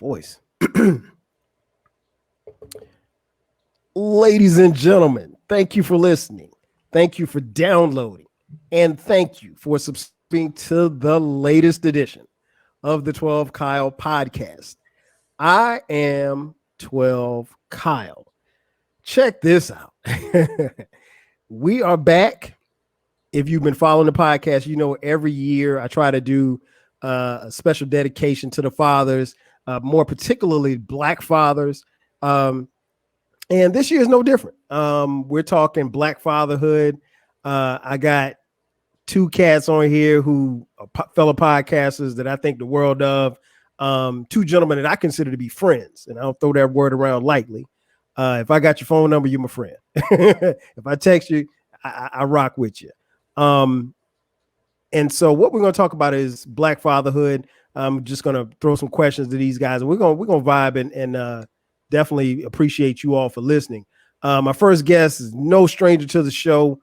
voice. Ladies and gentlemen, thank you for listening. Thank you for downloading. And thank you for subscribing to the latest edition of the 12 Kyle podcast. I am 12 Kyle. Check this out. We are back. If you've been following the podcast, you know every year I try to do a special dedication to the fathers, more particularly Black fathers. And this year is no different. We're talking Black fatherhood. I got two cats on here who are fellow podcasters that I think the world of. Two gentlemen that I consider to be friends, and I don't throw that word around lightly. If I got your phone number, you're my friend. If I text you, I rock with you. And so what we're going to talk about is Black fatherhood. I'm just going to throw some questions to these guys, and we're going to vibe and definitely appreciate you all for listening. My first guest is no stranger to the show.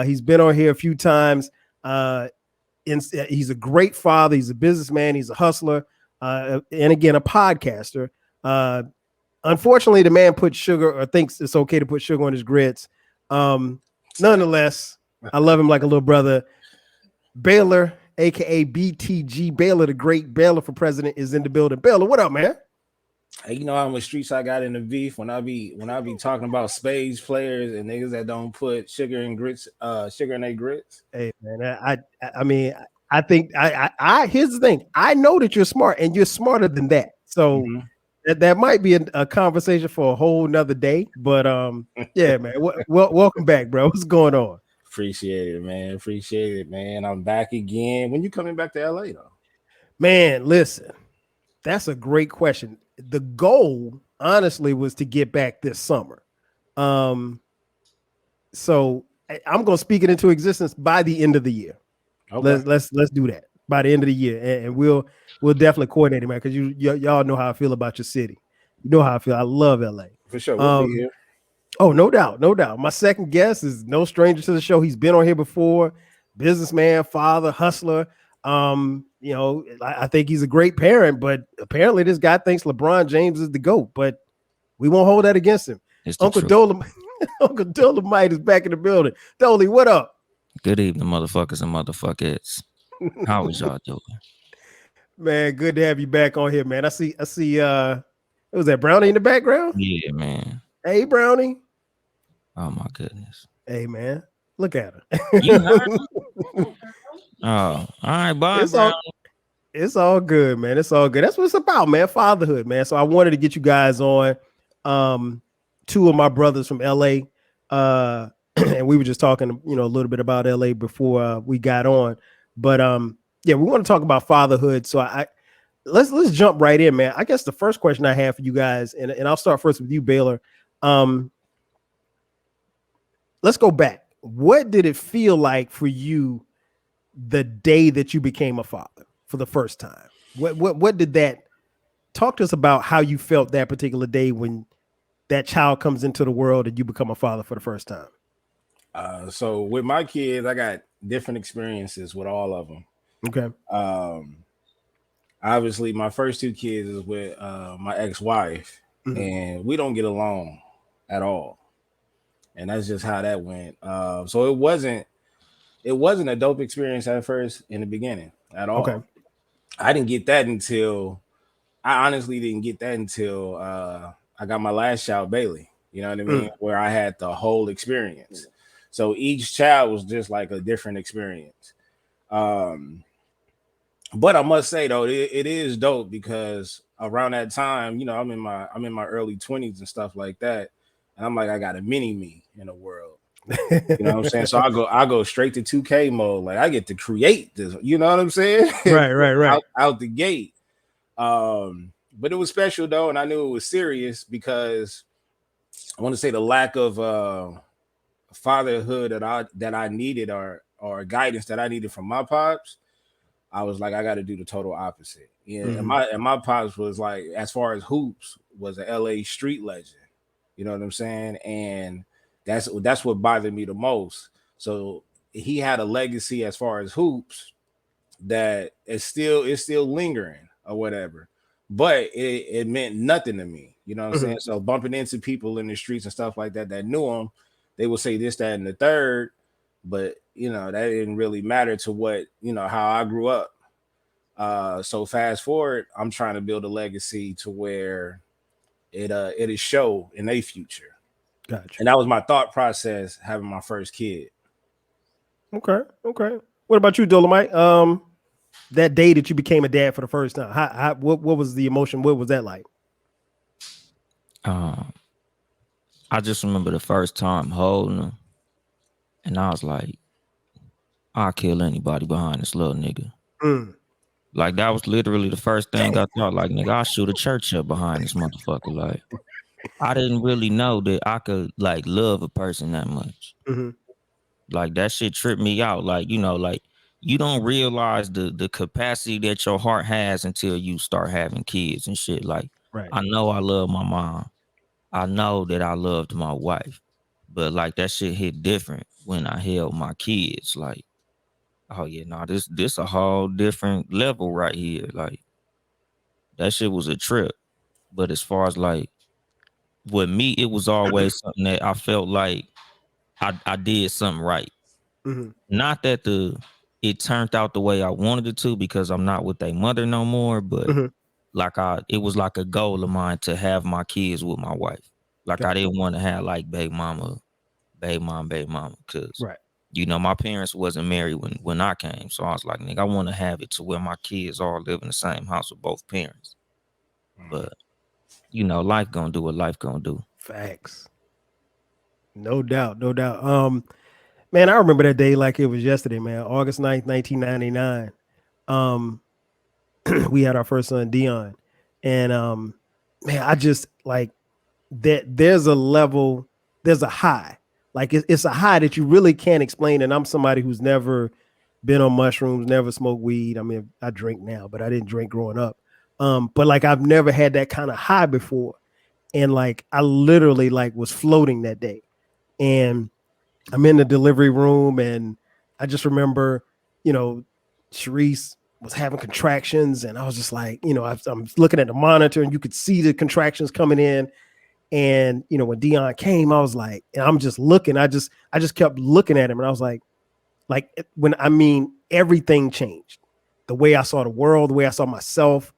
He's been on here a few times. He's a great father. He's a businessman. He's a hustler. And again, a podcaster. Unfortunately, the man put sugar or thinks it's okay to put sugar on his grits. Nonetheless, I love him like a little brother. Baylor, aka BTG, Baylor the Great, Baylor for President is in the building. Baylor, what up, man? Hey, you know how much streets I got in the beef when I be talking about spades players and niggas that don't put sugar in their grits. Hey man, I mean I think I here's the thing. I know that you're smart and you're smarter than that. So that might be a conversation for a whole nother day. But yeah, man. Welcome back, bro. What's going on? Appreciate it, man. Appreciate it, man. I'm back again. When you coming back to LA though? Man, listen, that's a great question. The goal, honestly, was to get back this summer. So I'm gonna speak it into existence by the end of the year. Okay. Let's do that by the end of the year, and we'll definitely coordinate it, man. Because y'all know how I feel about your city. You know how I feel. I love LA for sure. We'll be here. Oh, no doubt, no doubt. My second guest is no stranger to the show. He's been on here before. Businessman, father, hustler. You know, I think he's a great parent, but apparently this guy thinks LeBron James is the GOAT, but we won't hold that against him. Uncle Dolemite, Uncle Dolemite is back in the building. Dolly, what up? Good evening, motherfuckers and motherfuckers. How is y'all doing? Man, good to have you back on here, man. I see was that Brownie in the background? Yeah, man. Hey, Brownie. Oh my goodness. Hey, man. Look at her. Oh, all right, bye. It's all good, man. It's all good. That's what it's about, man. Fatherhood, man. So I wanted to get you guys on. Two of my brothers from LA. And we were just talking, a little bit about LA before we got on. But yeah, we want to talk about fatherhood. So let's jump right in, man. I guess the first question I have for you guys, and I'll start first with you, Baylor. Let's go back. What did it feel like for you the day that you became a father for the first time? What did that talk to us about? How you felt that particular day when that child comes into the world and you become a father for the first time? So with my kids, I got different experiences with all of them. Okay. Obviously, my first two kids is with my ex-wife, and we don't get along at all. And that's just how that went. So it wasn't a dope experience at first in the beginning at all. Okay. I honestly didn't get that until I got my last child, Bailey. You know what I mean? Where I had the whole experience. So each child was just like a different experience. But I must say though, it is dope because around that time, I'm in my early 20s and stuff like that. And I'm like, I got a mini me in the world. You know what I'm saying? So I go straight to 2K mode. Like I get to create this, you know what I'm saying? Right. out the gate. But it was special though, and I knew it was serious because I want to say the lack of fatherhood that I needed or guidance that I needed from my pops. I was like, I got to do the total opposite. Yeah, and my pops was like, as far as hoops, was an LA street legend. You know what I'm saying? And that's what bothered me the most. So he had a legacy as far as hoops that is still lingering or whatever. but it meant nothing to me. You know what I'm Mm-hmm. saying? So bumping into people in the streets and stuff like that that knew him, they would say this, that, and the third, but that didn't really matter to what how I grew up. So fast forward, I'm trying to build a legacy to where it is show in a future, Gotcha. and that was my thought process having my first kid. Okay. Okay. What about you, Dolomite? That day that you became a dad for the first time, what was the emotion? What was that like? Um, I just remember the first time holding him, and I was like, I'll kill anybody behind this little nigga. Mm. Like that was literally the first thing Damn. I thought. Like, nigga, I'll shoot a church up behind this motherfucker. Like, I didn't really know that I could like love a person that much. Mm-hmm. Like that shit tripped me out. Like, like you don't realize the capacity that your heart has until you start having kids and shit. Like, Right. I know I love my mom. I know that I loved my wife. But like that shit hit different when I held my kids. Like, oh yeah, no, this a whole different level right here. Like that shit was a trip. But as far as like with me, it was always something that I felt like I did something right. Mm-hmm. Not that it turned out the way I wanted it to because I'm not with their mother no more, but Mm-hmm. like it was like a goal of mine to have my kids with my wife. Like I Gotcha. didn't want to have like baby mama, because Right. my parents wasn't married when I came. So I was like, nigga, I want to have it to where my kids all live in the same house with both parents. But life gonna do what life gonna do. Facts. No doubt. No doubt. Man, I remember that day like it was yesterday, man. August 9th, 1999. Um, we had our first son, Dion. And man, I just like that there's a level, there's a high. Like it's a high that you really can't explain. And I'm somebody who's never been on mushrooms, never smoked weed. I mean, I drink now, but I didn't drink growing up. But like I've never had that kind of high before. And like I literally like was floating that day. And I'm in the delivery room and I just remember, Sharice was having contractions and I was just like, I'm looking at the monitor and you could see the contractions coming in. And, when Dion came, I was like, and I'm just looking, I just kept looking at him and I was like when, I mean, everything changed. The way I saw the world, the way I saw myself,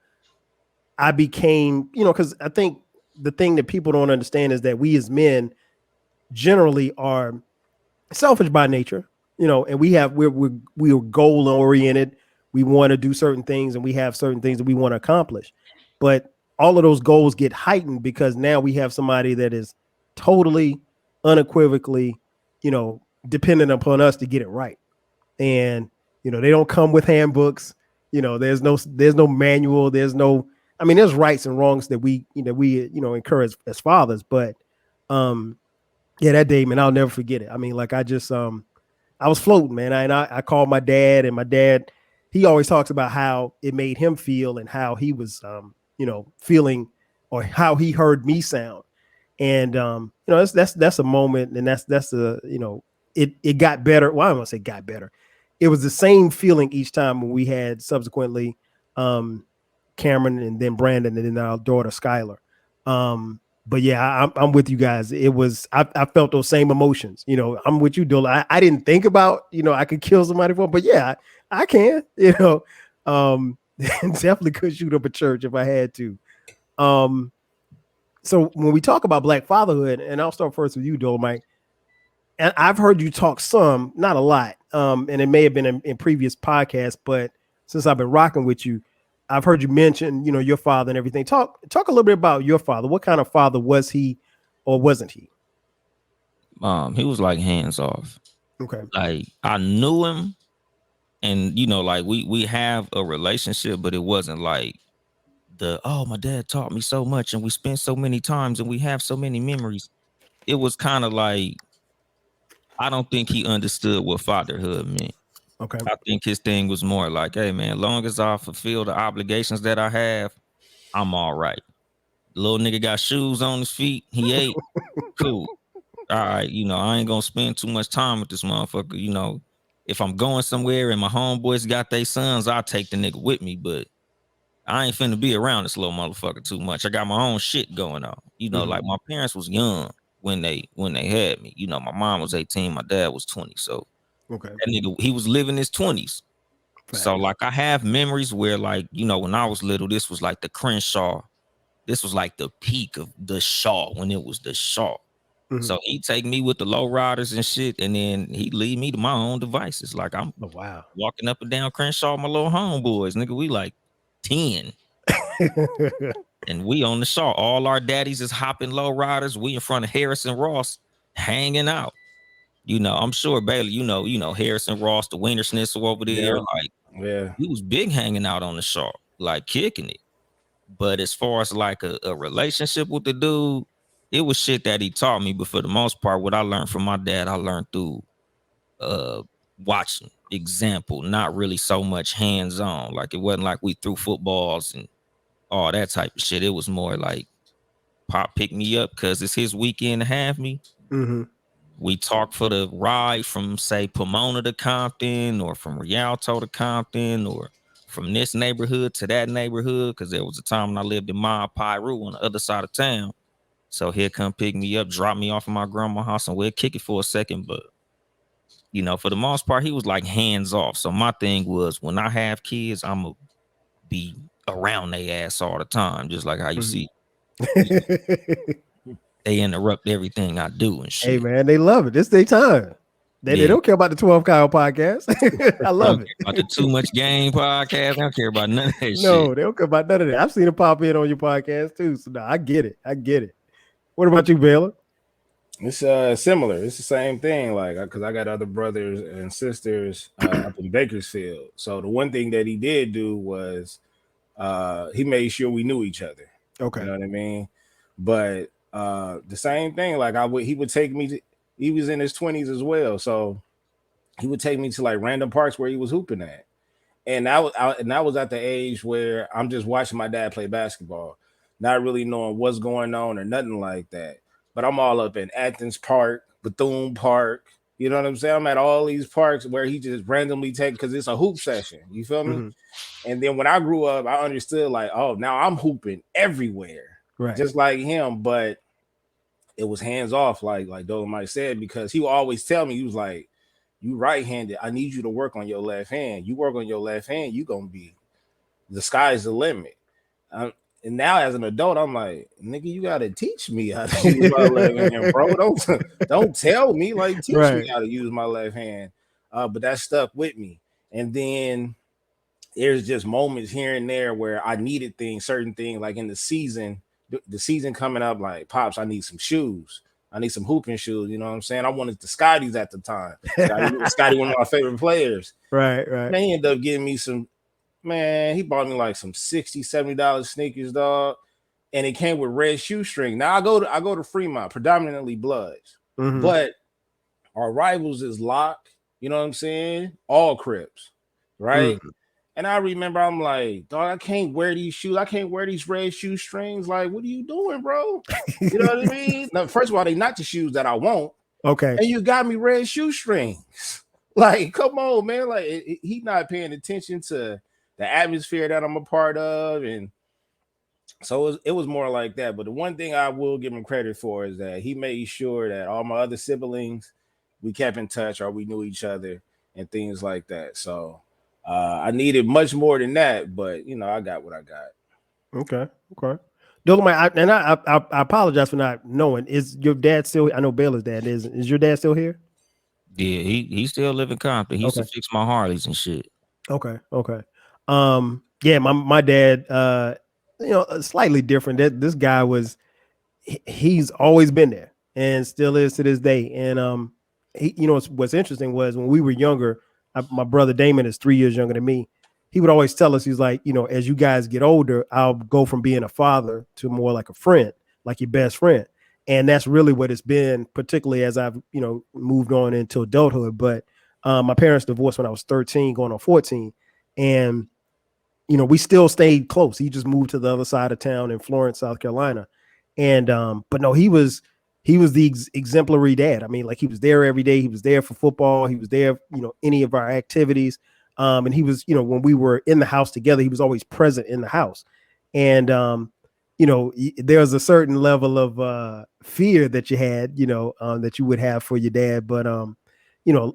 I became, cause I think the thing that people don't understand is that we as men generally are selfish by nature, and we're goal oriented. We want to do certain things and we have certain things that we want to accomplish. But all of those goals get heightened because now we have somebody that is totally unequivocally, dependent upon us to get it right. And, they don't come with handbooks. There's no manual. I mean, there's rights and wrongs that we incur as fathers, but, yeah, that day, man, I'll never forget it. I mean, like I was floating, man. I called my dad, and my dad, he always talks about how it made him feel and how he was, feeling, or how he heard me sound. And that's a moment, and that's it got better. Well, I don't want to say got better. It was the same feeling each time when we had subsequently Cameron and then Brandon and then our daughter Skylar. But yeah, I'm with you guys. I felt those same emotions. I'm with you, Dola. I didn't think about, I could kill somebody for, but yeah, I can, definitely could shoot up a church if I had to. So when we talk about Black fatherhood, and I'll start first with you, Dolomite, and I've heard you talk some, not a lot, and it may have been in previous podcasts, but since I've been rocking with you, I've heard you mention, your father and everything. Talk a little bit about your father. What kind of father was he, or wasn't he? He was like hands off. Okay. Like I knew him, and like we have a relationship, but it wasn't like my dad taught me so much and we spent so many times and we have so many memories. It was kind of like I don't think he understood what fatherhood meant. Okay. I think his thing was more like, hey man, long as I fulfill the obligations that I have, I'm all right. The little nigga got shoes on his feet, he ate, cool. All right, I ain't gonna spend too much time with this motherfucker. If I'm going somewhere and my homeboys got their sons, I'll take the nigga with me, but I ain't finna be around this little motherfucker too much. I got my own shit going on. You know, like my parents was young when they had me. You know, my mom was 18, my dad was 20. So Okay. that nigga, he was living his 20s. So Facts. like I have memories where like, you know, when I was little, this was like the Crenshaw. This was like the peak of the Shaw when it was the Shaw. So he take me with the low riders and shit, and then he lead me to my own devices. Like I'm Oh wow. walking up and down Crenshaw, my little homeboys, nigga. We like 10. And we on the Shaw. All our daddies is hopping low riders. We in front of Harrison Ross hanging out. You know, I'm sure Baylor, you know, Harrison Ross, the Wiener Schnitzel over there. Yeah. Like Yeah. he was big hanging out on the Shaw, like kicking it. But as far as like a relationship with the dude, it was shit that he taught me. But for the most part, what I learned from my dad, I learned through watching, example, not really so much hands-on. Like it wasn't like we threw footballs and all that type of shit. It was more like Pop picked me up because it's his weekend to have me. We talked for the ride from say Pomona to Compton, or from Rialto to Compton, or from this neighborhood to that neighborhood, because there was a time when I lived in Ma Piru on the other side of town. So he'll come pick me up, drop me off at my grandma's house, and we'll kick it for a second. But you know, for the most part, he was like hands off. So my thing was, when I have kids, I'm gonna be around their ass all the time, just like how you see they interrupt everything I do and shit. Hey man, they love it. This their time. They don't care about the 12 Kyle podcast. I love it. About the Too Much Game podcast. I don't care about none of that shit. No, they don't care about none of that. I've seen it pop in on your podcast too. So no, I get it. I get it. What about you, Baylor? It's similar. It's the same thing. Like, because I got other brothers and sisters up in Bakersfield. So the one thing that he did do was he made sure we knew each other. Okay. You know what I mean? But the same thing. Like he would take me to. He was in his 20s as well, so he would take me to like random parks where he was hooping at. And that was at the age where I'm just watching my dad play basketball, not really knowing what's going on or nothing like that. But I'm all up in Athens Park, Bethune Park. You know what I'm saying? I'm at all these parks where he just randomly takes, because it's a hoop session. You feel me? And then when I grew up, I understood like, oh, now I'm hooping everywhere, right? Just like him. But it was hands off, like Dolemite said, because he would always tell me, he was like, you right-handed, I need you to work on your left hand. You work on your left hand, you gonna be, the sky's the limit. And now as an adult, I'm like, nigga, you gotta teach me how to use my left hand, bro. Don't tell me, like, teach me how to use my left hand. But that stuck with me. And then there's just moments here and there where I needed things, certain things, like in the season coming up, like, Pops, I need some shoes. I need some hooping shoes. You know what I'm saying? I wanted the Scotties at the time. Scotty, one of my favorite players. Right. Man, he ended up getting me some, man, he bought me like some $60, $70 sneakers, dog. And it came with red shoestring. Now I go to Fremont, predominantly Bloods. But our rivals is Locke, you know what I'm saying? All Crips, right? And I remember I'm like, dog, I can't wear these shoes. I can't wear these red shoestrings. Like, what are you doing, bro? You know what I mean? Now, first of all, they not the shoes that I want. Okay. And you got me red shoestrings. Like, come on, man. Like, he not paying attention to the atmosphere that I'm a part of. And so it was more like that. But the one thing I will give him credit for is that he made sure that all my other siblings, we kept in touch, or we knew each other and things like that. So I needed much more than that, but you know, I got what I got. Okay. Dolemite, I apologize for not knowing. Is your dad still? I know Baylor's dad is. Is your dad still here? Yeah, he still live in Compton. He used to fix my Harleys and shit. Okay. Yeah, my dad, you know, slightly different. This guy he's always been there and still is to this day. And he, you know, what's interesting was when we were younger, my brother Damon is 3 years younger than me. He would always tell us, he's like, you know, as you guys get older, I'll go from being a father to more like a friend, like your best friend. And that's really what it's been, particularly as I've, you know, moved on into adulthood. But my parents divorced when I was 13, going on 14. And, you know, we still stayed close. He just moved to the other side of town in Florence, South Carolina. And, but no, he was the exemplary dad. I mean, like, he was there every day. He was there for football. He was there, you know, any of our activities. And he was, when we were in the house together, he was always present in the house. And there's a certain level of fear that you had, that you would have for your dad, but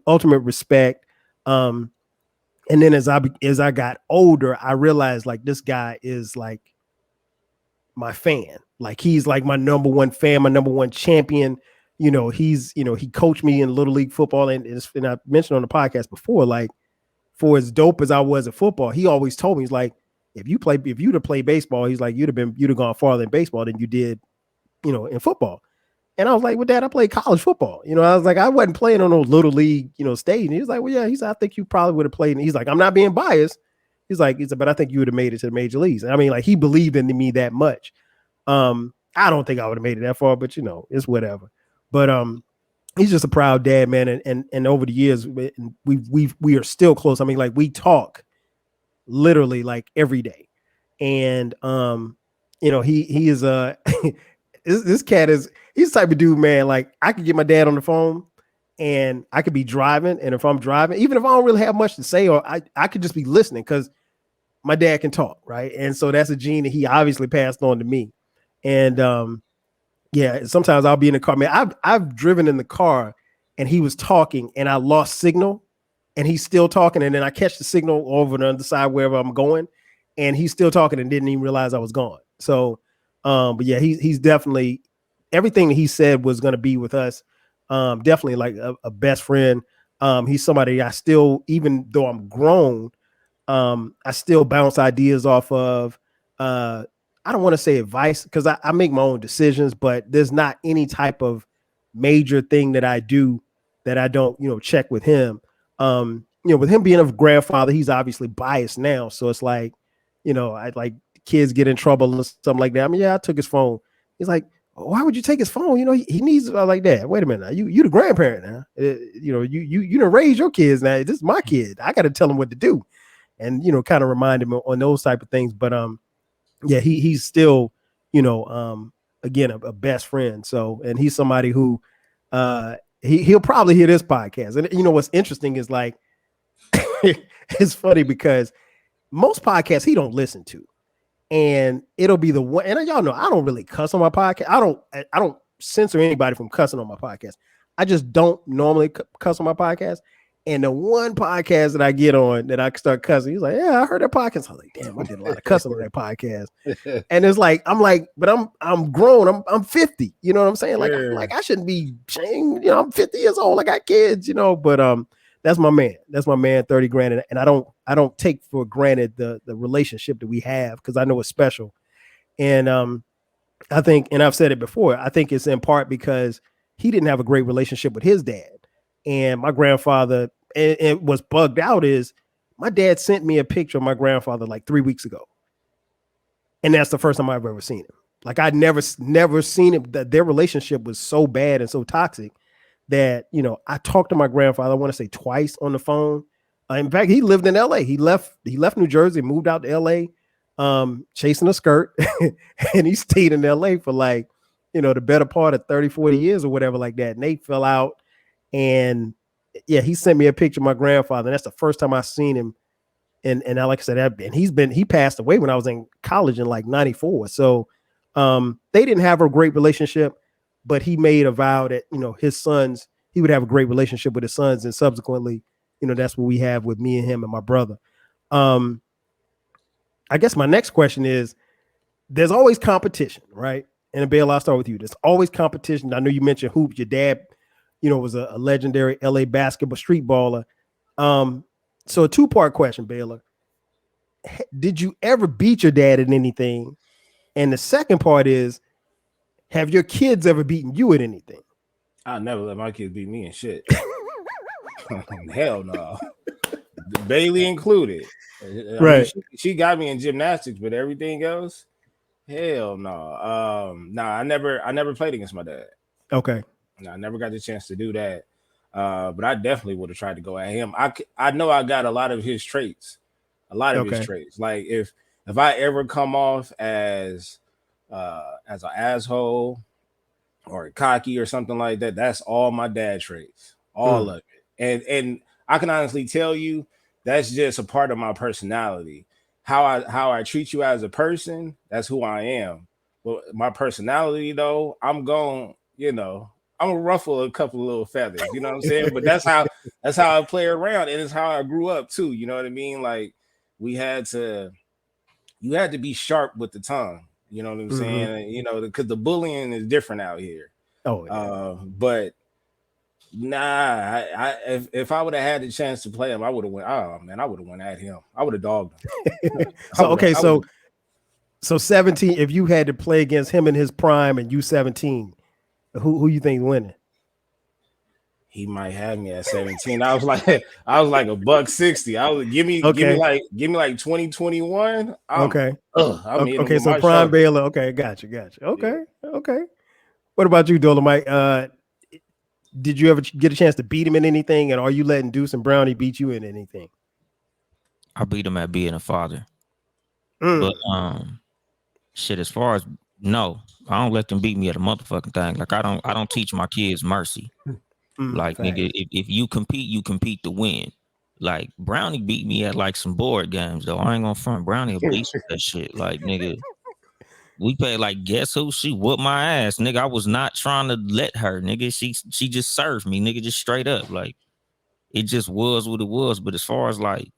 ultimate respect. And then as I got older, I realized like this guy is like my fan. Like he's like my number one fan, my number one champion. He coached me in Little League football, and I mentioned on the podcast before, like for as dope as I was at football, he always told me, he's like, if you'd have played baseball, he's like, you'd have gone farther in baseball than you did, in football. And I was like, well, Dad, I played college football. I was like, I wasn't playing on no Little League, stage. And he was like, well, yeah. He said, I think you probably would have played. And he's like, I'm not being biased. He's like, but I think you would have made it to the major leagues. And I mean, like, he believed in me that much. I don't think I would have made it that far, but it's whatever. But he's just a proud dad, man. And over the years, we are still close. I mean, like, we talk literally like every day. And he is this cat he's the type of dude, man. Like, I could get my dad on the phone and I could be driving. And if I'm driving, even if I don't really have much to say, or I could just be listening, because my dad can talk, right? And so that's a gene that he obviously passed on to me. And yeah, sometimes I'll be in the car. Man, I've driven in the car and he was talking and I lost signal and he's still talking. And then I catch the signal over on the other side wherever I'm going, and he's still talking and didn't even realize I was gone. So, but yeah, he's definitely, everything that he said was going to be with us. Definitely like a best friend. He's somebody I still, even though I'm grown, I still bounce ideas off of. I don't want to say advice, because I make my own decisions, but there's not any type of major thing that I do that I don't, check with him. With him being a grandfather, he's obviously biased now. So it's like, I like kids get in trouble and something like that. I mean, yeah, I took his phone. He's like, why would you take his phone? He needs like that. Wait a minute. You the grandparent now. You done raise your kids now. This is my kid. I got to tell him what to do. And, kind of remind him on those type of things. But, yeah, he's still, again, a best friend. So, and he's somebody who, he'll probably hear this podcast. And what's interesting is, like, it's funny because most podcasts he don't listen to, and it'll be the one. And y'all know I don't really cuss on my podcast. I don't censor anybody from cussing on my podcast. I just don't normally cuss on my podcast. And the one podcast that I get on that I start cussing, he's like, yeah, I heard that podcast. I was like, damn, I did a lot of cussing on that podcast. And it's like, I'm like, but I'm grown. I'm 50. You know what I'm saying? Like, like I shouldn't be saying, I'm 50 years old. I got kids, but that's my man. That's my man, 30 grand. And I don't take for granted the relationship that we have, because I know it's special. And I think, and I've said it before, I think it's in part because he didn't have a great relationship with his dad. And my grandfather, and what's bugged out is my dad sent me a picture of my grandfather like 3 weeks ago. And that's the first time I've ever seen him. Like, I'd never seen him. That their relationship was so bad and so toxic that, I talked to my grandfather, I want to say twice on the phone. In fact, he lived in LA. He left New Jersey, moved out to LA, chasing a skirt. And he stayed in LA for like, the better part of 30, 40 years or whatever like that. And they fell out. And yeah, he sent me a picture of my grandfather. And that's the first time I seen him. And like I said, and he passed away when I was in college in like 94. So they didn't have a great relationship, but he made a vow that, his sons, he would have a great relationship with his sons. And subsequently, that's what we have with me and him and my brother. I guess my next question is, there's always competition, right? And Baylor, I'll start with you. There's always competition. I know you mentioned hoops. Your dad, was a legendary LA basketball street baller. So a two-part question, Baylor. Did you ever beat your dad at anything? And the second part is, have your kids ever beaten you at anything? I'll never let my kids beat me in shit. Hell no. Bailey included. Right. Mean, she got me in gymnastics, but everything else, hell no. I never played against my dad. Okay. No, I never got the chance to do that. But I definitely would have tried to go at him. I know I got a lot of his traits. His traits. Like if I ever come off as an asshole or cocky or something like that, that's all my dad traits. All of it. And I can honestly tell you that's just a part of my personality. How I treat you as a person, that's who I am. Well, my personality though, I'm gonna ruffle a couple of little feathers, you know what I'm saying? But that's how I play around, and it's how I grew up too. You know what I mean? Like we had to you had to be sharp with the tongue. You know what I'm Mm-hmm. saying? You know, because the bullying is different out here. Oh yeah. But nah, if I would have had the chance to play him, I would have went. Oh man, I would have went at him. I would have dogged him. I So would have. okay, I would. so 17. If you had to play against him in his prime and you 17, who you think winning? He might have me at 17. I was like a buck 60. I was Okay. give me like 2021. Okay. I'm hitting him Okay. with So my prime shoulder. Baylor. Okay. Gotcha. Yeah. Okay. Okay. What about you, Dolomite? Did you ever get a chance to beat him in anything, and are you letting Deuce and Brownie beat you in anything? I beat him at being a father. Mm, But shit, as far as no, I don't let them beat me at a motherfucking thing. Like I don't teach my kids mercy. Like nigga, facts. if you compete to win. Like Brownie beat me at like some board games though. I ain't gonna front. Brownie a beast with that shit. Like nigga, we played like guess who? She whooped my ass, nigga. I was not trying to let her, nigga. She just served me, nigga, just straight up. Like it just was what it was. But as far as like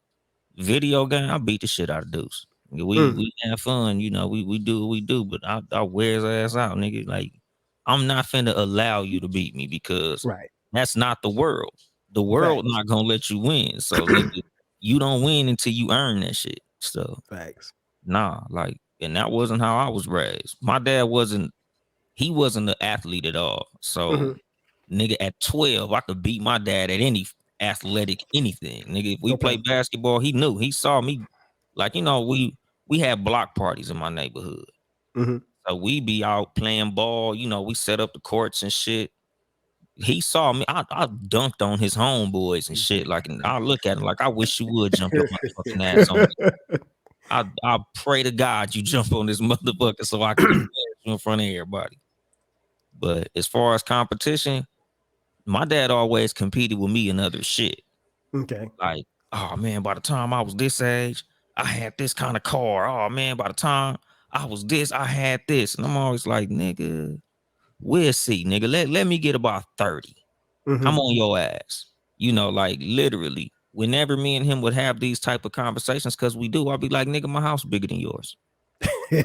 video game, I beat the shit out of Deuce. Nigga, Mm, we have fun, you know. We do what we do, but I wear his ass out, nigga. Like I'm not finna allow you to beat me because right. that's not the world. The world Facts. not gonna let you win. So nigga, you don't win until you earn that shit. So Facts. nah, like, and that wasn't how I was raised. My dad wasn't. He wasn't an athlete at all. So Hmm. nigga, at 12, I could beat my dad at any athletic anything. Nigga, if we Okay. played basketball, he knew. He saw me. Like, you know, we had block parties in my neighborhood. Hmm. So we be out playing ball, you know, we set up the courts and shit. He saw me. I dunked on his homeboys and shit. Like, and I look at him like, I wish you would jump your motherfucking ass on me. I pray to God you jump on this motherfucker so I can embarrass you in front of everybody. But as far as competition, my dad always competed with me in other shit. Okay. Like, oh man, by the time I was this age, I had this kind of car. Oh man, by the time I was this, I had this. And I'm always like, nigga, we'll see, nigga. Let me get about 30. Hmm. I'm on your ass. You know, like literally, whenever me and him would have these type of conversations, because we do, I'll be like, nigga, my house bigger than yours. So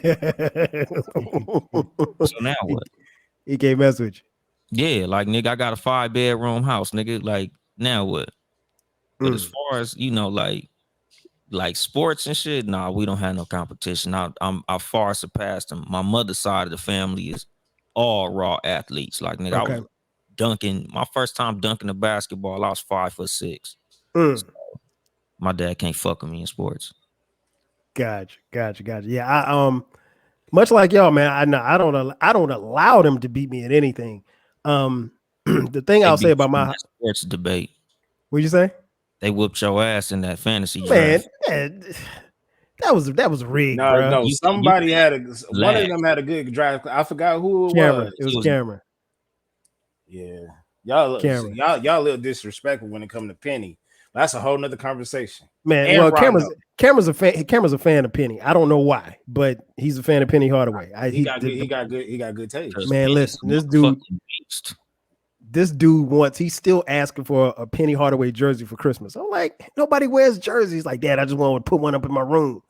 now he, what? he can't mess with Yeah, like nigga, I got a 5-bedroom house, nigga. Like, now what? you. But as far as, you know, like sports and shit, nah, we don't have no competition. I far surpassed them. My mother's side of the family is all raw athletes. Like nigga, I Okay. was dunking. My first time dunking the basketball, I was 5'6". Mm. So my dad can't fuck with me in sports. Gotcha. Yeah, much like y'all, man. I don't allow them to beat me at anything. The thing They I'll say beat about you in my, that sports debate. what'd you say, They whooped your ass in that fantasy man? draft. That was rigged, No, bro. no. You Somebody had one of laugh. them had a good drive. I forgot who it Cameron, was. it was It was Cameron. Yeah, y'all, Cameron, y'all a little disrespectful when it comes to Penny. That's a whole nother conversation. man. And Well, Rondo, Cameron's a fan of Penny. I don't know why, but he's a fan of Penny Hardaway. he got good. He got good because taste. Man, Penny's listen, a motherfucking beast. this dude wants, he's still asking for a Penny Hardaway jersey for Christmas. I'm like, nobody wears jerseys. Like, Dad, I just want to put one up in my room.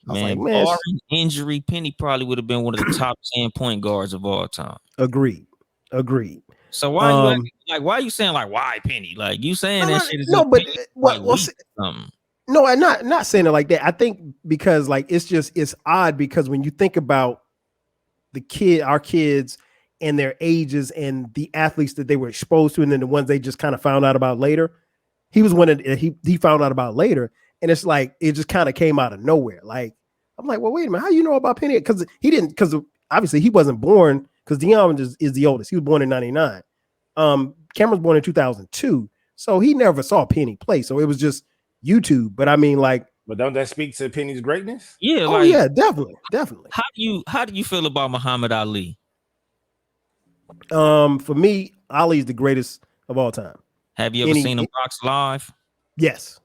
I was like, Man, man, barring injury, Penny probably would have been one of the top 10 point guards of all time. agreed. So why you acting like, why you saying like, why Penny? Like you saying that shit is No, but opinion, like what? weak or something. No, I'm not saying it like that. I think because like it's odd because when you think about our kids and their ages and the athletes that they were exposed to, and then the ones they just kind of found out about later. He was one of he found out about later, and it's like it just kind of came out of nowhere. Like I'm like, well, wait a minute, how you know about Penny? Because he didn't, because obviously he wasn't born, because Dion is the oldest. He was born in '99. Cameron's born in 2002, so he never saw Penny play. So it was just YouTube. But I mean, like, But don't that speak to Penny's greatness? Yeah, oh like yeah, definitely. how do you feel about Muhammad Ali? For me, Ali's the greatest of all time. Have you ever seen him box live? Yes.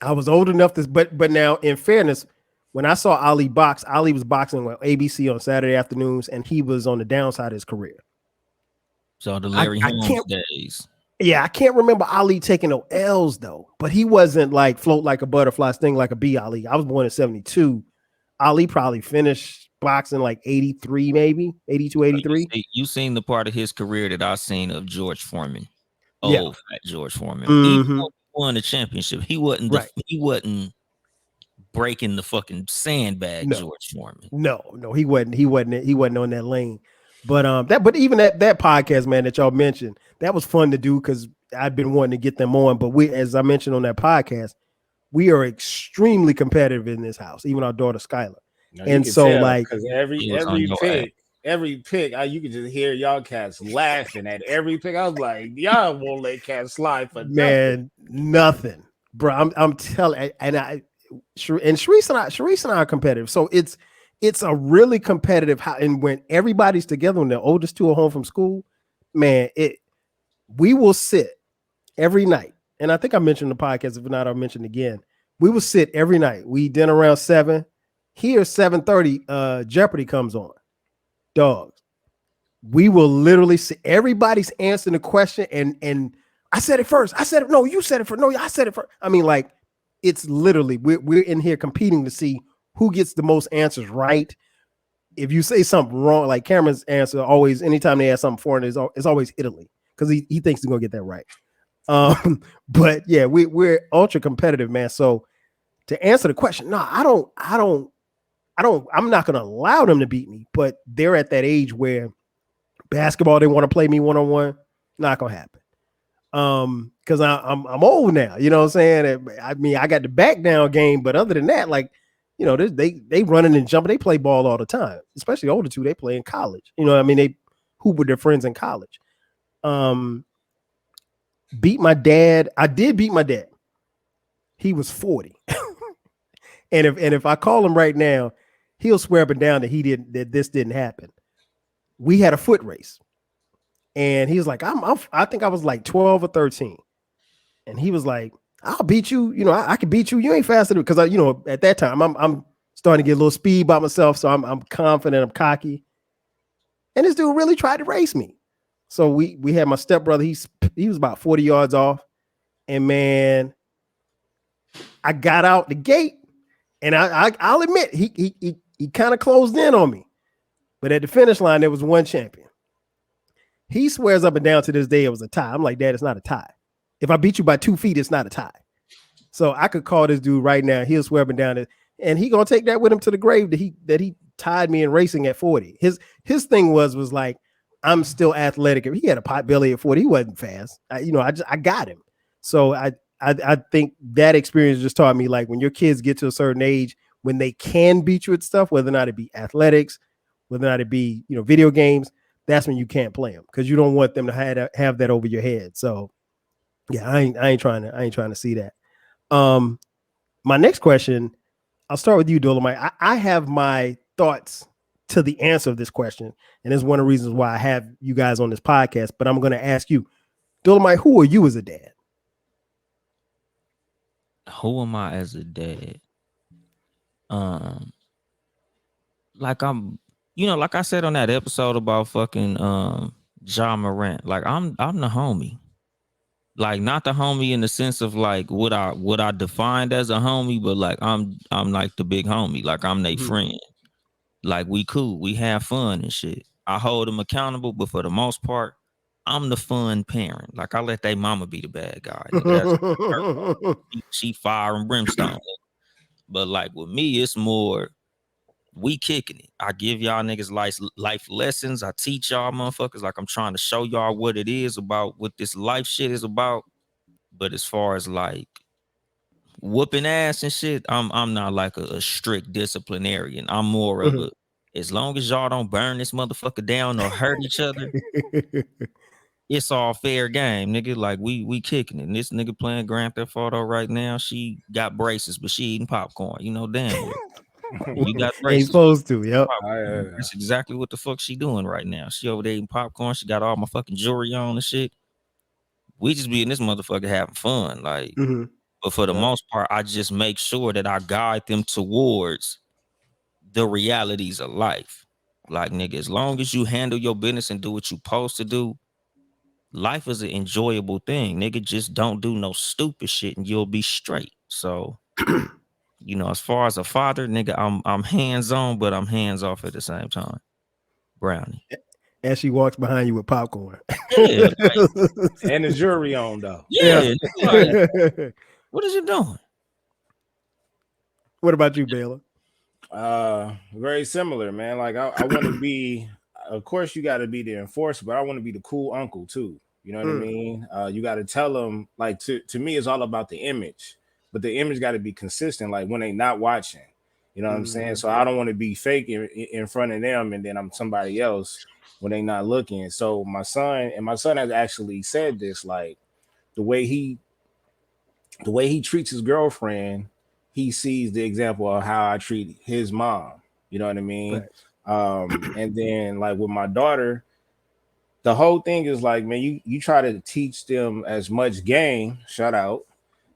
I was old enough to, but now in fairness, when I saw Ali box, Ali was boxing with ABC on Saturday afternoons, and he was on the downside of his career. So the I, Larry I Holmes can't, days. yeah, I can't remember Ali taking no L's though, but he wasn't like float like a butterfly, sting like a bee. Ali, I was born in 72. Ali probably finished boxing like 83, maybe 82, So 83. you seen the part of his career that I seen of George Foreman, Yeah. old fat George Foreman. Even Mm-hmm. when he won the championship, Right. he wasn't breaking the fucking sandbag. No. George Foreman. No, he wasn't on that lane. But but even that podcast, man, that y'all mentioned, that was fun to do because I've been wanting to get them on. But we, as I mentioned on that podcast, we are extremely competitive in this house, even our daughter Skylar. No, you And can so tell like, because He was on your ass. every pick, you can just hear y'all cats laughing at every pick. I was like, y'all won't let cats slide for nothing. man, nothing, bro. I'm telling, and Sharice and I are competitive. So it's a really competitive how, and when everybody's together, when the oldest two are home from school, man, we will sit every night. And I think I mentioned the podcast. If not, I'll mention it again. We will sit every night. We dinner around 7. Here, 7:30, Jeopardy comes on. Dogs. We will literally see everybody's answering the question, and I said it first. I said it. No, you said it first. No, I said it first. I mean, like, it's literally we're in here competing to see who gets the most answers right. If you say something wrong, like Cameron's answer always, anytime they ask something foreign, it's always Italy because he thinks he's gonna get that right. But yeah, we're ultra competitive, man. So to answer the question, no, I'm not gonna allow them to beat me, but they're at that age where basketball, they want to play me one-on-one, not gonna happen. Because I'm old now, you know what I'm saying? I mean, I got the back down game, but other than that, like, you know, they running and jumping, they play ball all the time, especially older two, they play in college. You know what I mean? They hoop with their friends in college. Beat my dad. I did beat my dad. He was 40. and if I call him right now, he'll swear up and down that this didn't happen. We had a foot race. And he was like, I think I was like 12 or 13. And he was like, I'll beat you. You know, I can beat you. You ain't faster because at that time I'm starting to get a little speed by myself. So I'm confident, I'm cocky. And this dude really tried to race me. So we had my stepbrother, he was about 40 yards off. And man, I got out the gate, and I'll admit he kind of closed in on me. But at the finish line, there was one champion. He swears up and down to this day it was a tie. I'm like, Dad, it's not a tie. If I beat you by 2 feet, it's not a tie. So I could call this dude right now. He'll swear up and down, and he gonna take that with him to the grave that he tied me in racing at 40. His thing was like, I'm still athletic. He had a pot belly at 40. He wasn't fast. I got him. So I think that experience just taught me, like, when your kids get to a certain age, when they can beat you at stuff, whether or not it be athletics, whether or not it be, video games, that's when you can't play them because you don't want them to have that over your head. So yeah, I ain't trying to see that. My next question, I'll start with you, Dolemite. I have my thoughts to the answer of this question, and it's one of the reasons why I have you guys on this podcast. But I'm going to ask you, Dolemite, who are you as a dad? Who am I as a dad? Like like I said on that episode about fucking John Morant, like I'm the homie. Like, not the homie in the sense of like what I defined as a homie, but like I'm like the big homie. Like, I'm their friend. Like, we cool, we have fun and shit. I hold them accountable, but for the most part, I'm the fun parent. Like, I let their mama be the bad guy. That's her. She fire and brimstone. But like with me, it's more we kicking it. I give y'all niggas life lessons. I teach y'all motherfuckers. Like, I'm trying to show y'all what it is about, what this life shit is about. But as far as like whooping ass and shit, I'm not like a strict disciplinarian. I'm more of a, as long as y'all don't burn this motherfucker down or hurt each other, it's all fair game, nigga. Like, we kicking it. And this nigga playing Grand Theft Auto right now. She got braces, but she eating popcorn. Damn well. You got braces. Ain't supposed to, yep. That's exactly what the fuck she doing right now. She over there eating popcorn. She got all my fucking jewelry on and shit. We just be in this motherfucker having fun. Like, But for the most part, I just make sure that I guide them towards the realities of life. Like, nigga, as long as you handle your business and do what you supposed to do, life is an enjoyable thing. Nigga, just don't do no stupid shit and you'll be straight. So, as far as a father, nigga, I'm hands-on, but I'm hands-off at the same time. Brownie. As she walks behind you with popcorn. Yeah, like, And the jury on though. yeah. Like, what is you doing? What about you, Baylor? Very similar, man. Like I want to be, of course, you got to be the enforcer, but I want to be the cool uncle too. You know what I mean? You got to tell them, like, to me, it's all about the image, but the image got to be consistent. Like when they not watching, you know what I'm saying? So I don't want to be fake in front of them, and then I'm somebody else when they not looking. So my son has actually said this, like the way he treats his girlfriend, he sees the example of how I treat his mom. You know what I mean? Right. And then like with my daughter, the whole thing is like, man, you try to teach them as much game, shout out,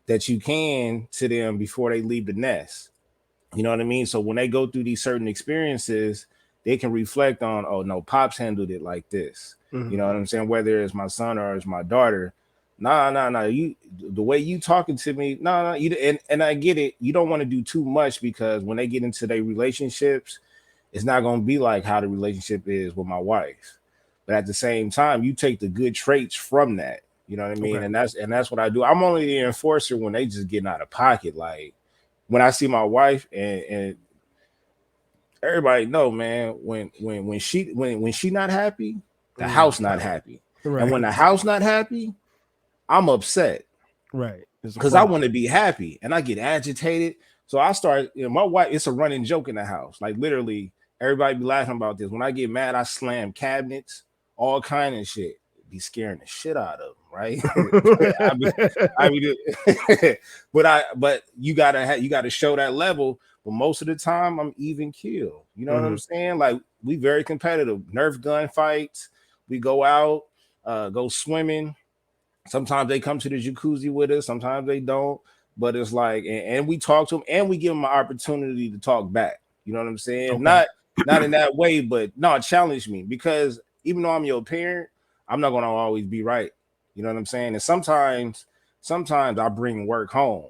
that you can to them before they leave the nest. You know what I mean? So when they go through these certain experiences, they can reflect on, oh no, Pops handled it like this. You know what I'm saying? Whether it's my son or it's my daughter. Nah. You, the way you talking to me, nah. You and I get it. You don't want to do too much because when they get into their relationships, it's not going to be like how the relationship is with my wife. But at the same time, you take the good traits from that. You know what I mean? Okay. And that's what I do. I'm only the enforcer when they just getting out of pocket. Like when I see my wife and everybody know, man, when she not happy, the house not happy. Right. And when the house not happy, I'm upset. Right. Because I want to be happy and I get agitated. So I start, my wife, it's a running joke in the house. Like literally, everybody be laughing about this. When I get mad, I slam cabinets, all kind of shit. Be scaring the shit out of them, right? But you gotta show that level. But most of the time, I'm even keel. You know what I'm saying? Like we very competitive. Nerf gun fights. We go out, go swimming. Sometimes they come to the jacuzzi with us. Sometimes they don't. But it's like, and we talk to them, and we give them an opportunity to talk back. You know what I'm saying? Okay. Not in that way, but no, challenge me, because even though I'm your parent, I'm not gonna always be right. You know what I'm saying? And sometimes I bring work home.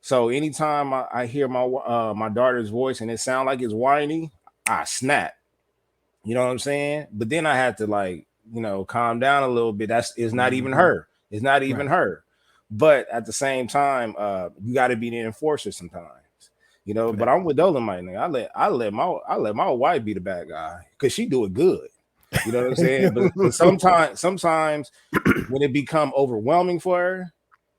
So anytime I hear my daughter's voice and it sounds like it's whiny, I snap. You know what I'm saying? But then I have to like, calm down a little bit. It's not even her. It's not even her. But at the same time, you got to be the enforcer sometimes. But I'm with Dolemite, nigga. I let my wife be the bad guy because she do it good. You know what I'm saying? But sometimes when it become overwhelming for her,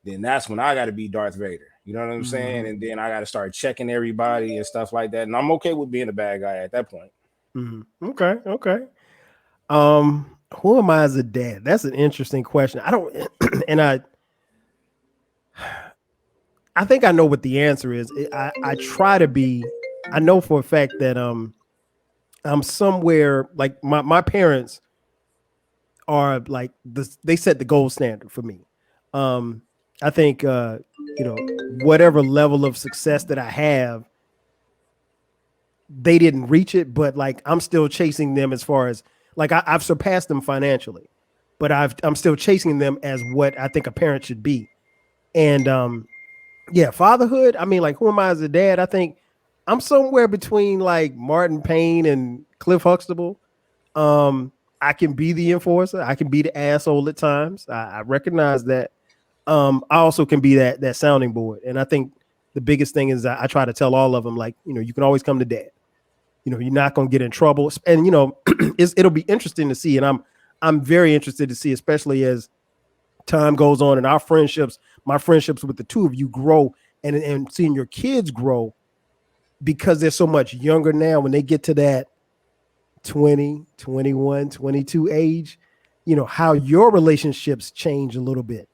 then that's when I got to be Darth Vader. You know what I'm saying? And then I got to start checking everybody and stuff like that. And I'm okay with being a bad guy at that point. Okay. Who am I as a dad? That's an interesting question. I don't, and I think I know what the answer is. I try to be. I know for a fact that I'm somewhere like my parents are like they set the gold standard for me. I think whatever level of success that I have, they didn't reach it, but like I'm still chasing them as far as like I've surpassed them financially, but I'm still chasing them as what I think a parent should be. And fatherhood. I mean, like, who am I as a dad? I think I'm somewhere between like Martin Payne and Cliff Huxtable. I can be the enforcer. I can be the asshole at times. I recognize that. I also can be that sounding board. And I think the biggest thing is I try to tell all of them, like, you can always come to dad. You're not going to get in trouble. And, it'll be interesting to see. And I'm very interested to see, especially as time goes on and my friendships with the two of you grow and seeing your kids grow, because they're so much younger now. When they get to that 20, 21, 22 age, how your relationships change a little bit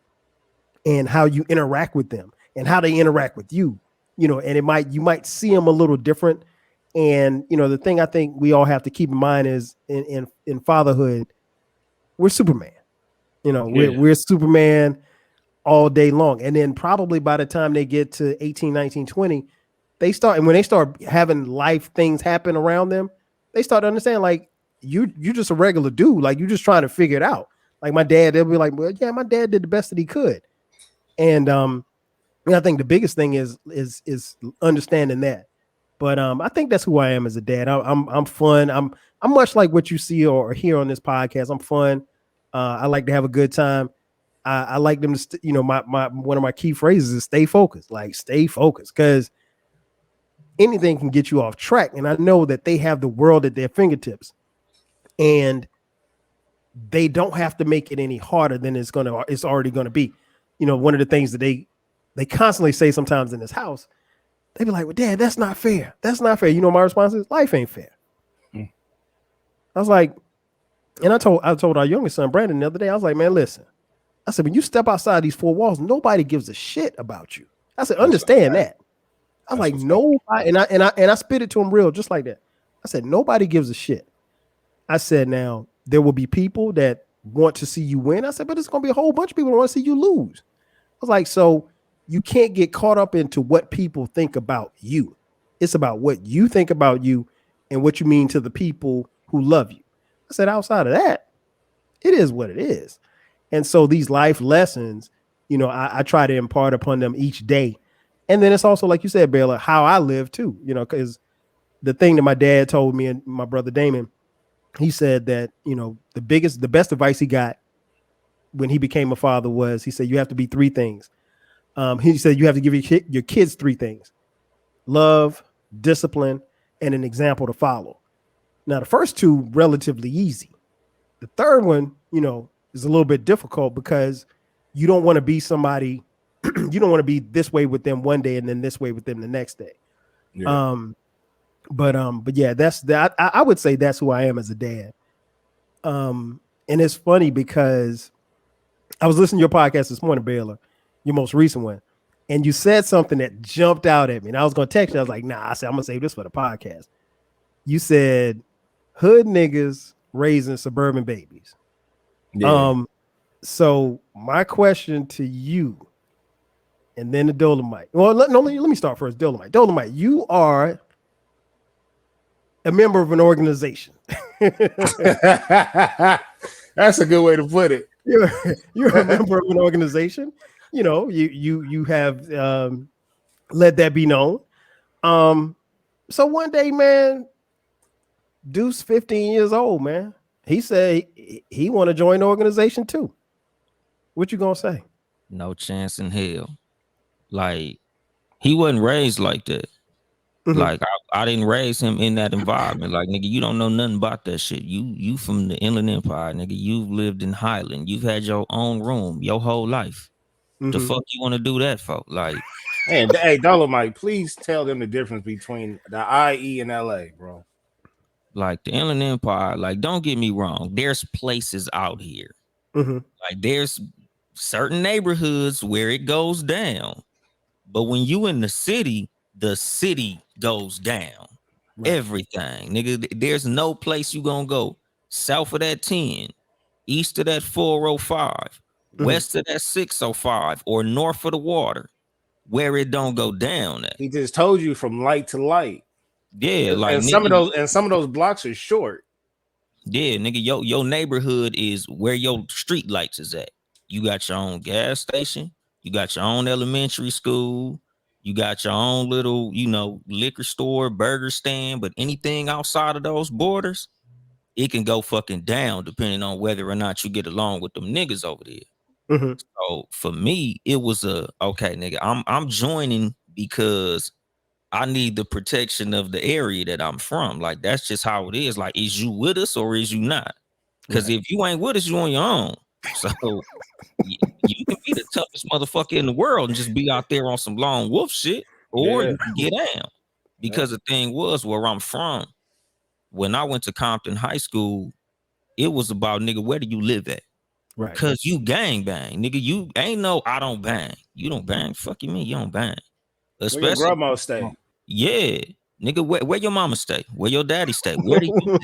and how you interact with them and how they interact with you, and you might see them a little different. And, the thing I think we all have to keep in mind is in fatherhood, we're Superman. We're Superman. all day long. And then probably by the time they get to 18, 19, 20, they start, and when they start having life things happen around them, they start to understand like you just a regular dude, like you just trying to figure it out. Like my dad, they'll be like, well, yeah, my dad did the best that he could. And I think the biggest thing is understanding that. But I think that's who I am as a dad. I'm fun. I'm much like what you see or hear on this podcast. I'm fun. I like to have a good time. I like them to, my one of my key phrases is stay focused. Like stay focused, because anything can get you off track. And I know that they have the world at their fingertips, and they don't have to make it any harder than it's already gonna be. One of the things that they constantly say sometimes in this house, they be like, well, Dad, that's not fair. That's not fair. My response is life ain't fair. I was like, and I told our youngest son, Brandon, the other day, I was like, man, listen. I said, when you step outside these four walls, nobody gives a shit about you. I said, understand that. I was like, nobody, and I spit it to him real, just like that. I said, nobody gives a shit. I said, now there will be people that want to see you win. I said, but it's gonna be a whole bunch of people that want to see you lose. I was like, so you can't get caught up into what people think about you. It's about what you think about you and what you mean to the people who love you. I said, outside of that, it is what it is. And so these life lessons, I try to impart upon them each day. And then it's also, like you said, Baylor, how I live too, because the thing that my dad told me and my brother Damon, he said that, the best advice he got when he became a father was, he said, you have to be three things. He said, you have to give your kids three things: love, discipline, and an example to follow. Now, the first two, relatively easy. The third one, is a little bit difficult because you don't want to be somebody, you don't want to be this way with them one day and then this way with them the next day. Yeah. But yeah, that's that. I would say that's who I am as a dad. And it's funny because I was listening to your podcast this morning, Baylor, your most recent one, and you said something that jumped out at me. And I was going to text you. I was like, nah, I said, I'm going to save this for the podcast. You said hood niggas raising suburban babies. Yeah. So my question to you, and then the Dolemite. Well, let me start first. Dolemite, you are a member of an organization. That's a good way to put it. You're a member of an organization. You have let that be known. So one day, man, Deuce, 15 years old, man, he said he want to join the organization too. What you gonna say? No chance in hell. Like, he wasn't raised like that. Mm-hmm. Like, I didn't raise him in that environment. Like, nigga, you don't know nothing about that shit. You from the Inland Empire, nigga. You've lived in Highland. You've had your own room your whole life. Mm-hmm. The fuck you want to do that for? Like, hey, Dolemite, please tell them the difference between the IE and LA, bro. Like, the Inland Empire, like, don't get me wrong. There's places out here. Mm-hmm. Like, there's certain neighborhoods where it goes down. But when you in the city goes down. Right. Everything, nigga. There's no place you gonna go south of that 10, east of that 405, west of that 605, or north of the water, where it don't go down at. He just told you from light to light. Yeah, like, and nigga, some of those blocks are short. Yeah, nigga, your neighborhood is where your street lights is at. You got your own gas station, you got your own elementary school, you got your own little, liquor store, burger stand, but anything outside of those borders, it can go fucking down depending on whether or not you get along with them niggas over there. Mm-hmm. So for me, it was okay, nigga, I'm joining because I need the protection of the area that I'm from. Like, that's just how it is. Like, is you with us or is you not? Because if you ain't with us, you on your own. So you can be the toughest motherfucker in the world and just be out there on some lone wolf shit, or you can get down. Because the thing was, where I'm from, when I went to Compton High School, it was about, nigga, where do you live at? Right. Because you gang bang. Nigga, you ain't no, I don't bang. You don't bang. Fuck you mean you don't bang. Especially, where your grandma stay. Yeah. Nigga, where your mama stay? Where your daddy stay? Where do you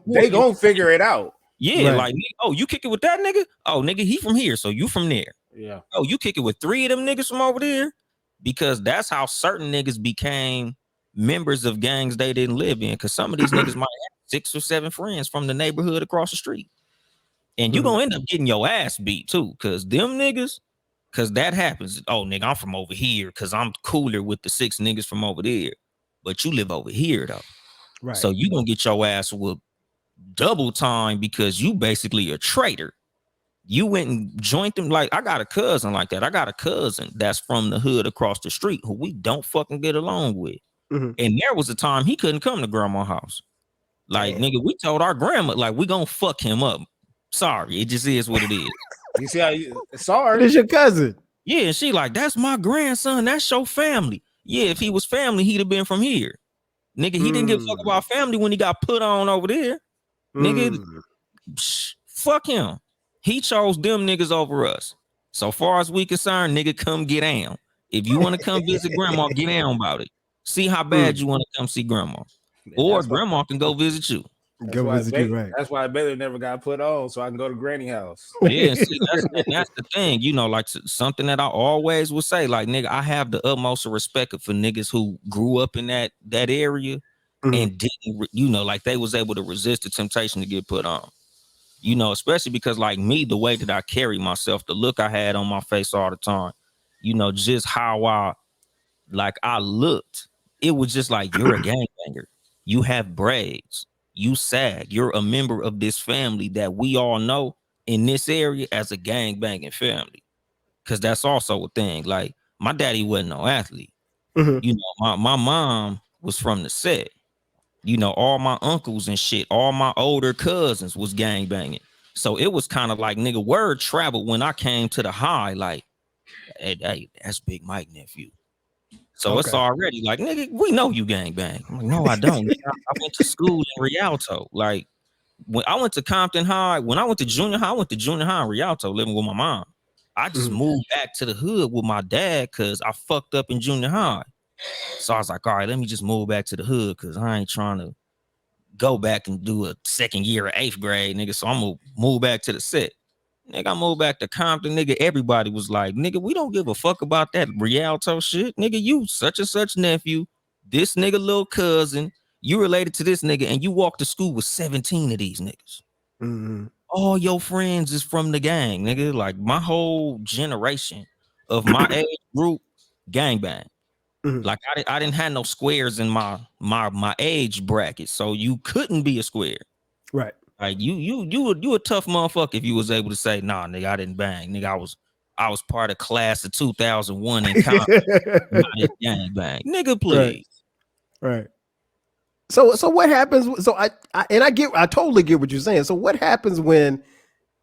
They gonna figure it out. Yeah, right. Like, oh, you kick it with that nigga? Oh, nigga, he from here, so you from there. Yeah. Oh, you kick it with 3 of them niggas from over there? Because that's how certain niggas became members of gangs they didn't live in. Because some of these niggas might have 6 or 7 friends from the neighborhood across the street. And you gonna end up getting your ass beat too. Because them niggas, because that happens. Oh, nigga, I'm from over here because I'm cooler with the 6 niggas from over there. But you live over here though. Right. So you gonna get your ass whooped double time because you basically a traitor. You went and joined them. Like, I got a cousin like that. I got a cousin that's from the hood across the street who we don't fucking get along with. And there was a time he couldn't come to grandma's house. Like, nigga, we told our grandma, like, we gonna fuck him up. Sorry, it just is what it is. You see how you But sorry. it's your cousin. Yeah, and she like, that's my grandson. That's your family. Yeah, if he was family, he'd have been from here. Nigga, he didn't give a fuck about family when he got put on over there. Nigga, fuck him. He chose them niggas over us. So far as we concerned, nigga, come get down. If you want to come visit grandma, get down about it. See how bad you want to come see grandma. Or That's why, grandma can go visit you. Go visit you, right? that's why Baylor never got put on, so I can go to Granny house. Yeah, see, that's the thing. You know, like something that I always would say, like, nigga, I have the utmost respect for niggas who grew up in that area and didn't, you know, like they was able to resist the temptation to get put on. You know, especially because like me, the way that I carry myself, the look I had on my face all the time, you know, just how I looked, it was just like, you're a gangbanger. You have braids. You sag. You're a member of this family that we all know in this area as a gangbanging family. Because that's also a thing. Like, my daddy wasn't no athlete. You know, my mom was from the set. You know, all my uncles and shit, all my older cousins was gangbanging. So it was kind of like, nigga, word traveled when I came to the high, like, hey, that's Big Mike nephew. So it's already like, nigga, we know you gangbang. I'm like, no, I don't. I went to school in Rialto. Like, when I went to Compton High, when I went to junior high in Rialto, living with my mom. I just moved back to the hood with my dad because I fucked up in junior high. So I was like, all right, let me just move back to the hood because I ain't trying to go back and do a second year of 8th grade, nigga. So I'm gonna move back to the set. Nigga, I moved back to Compton, nigga. Everybody was like, nigga, we don't give a fuck about that Rialto shit. Nigga, you such and such nephew, this nigga little cousin, you related to this nigga, and you walk to school with 17 of these niggas. All your friends is from the gang, nigga. Like, my whole generation of my age group, gangbang. Like, I didn't have no squares in my age bracket, so you couldn't be a square. Right. Like, you a tough motherfucker if you was able to say, nah, nigga, I didn't bang. Nigga, I was part of class of 2001 in college. Not a gang bang. Nigga, please. Right. So what happens? So I totally get what you're saying. So what happens when,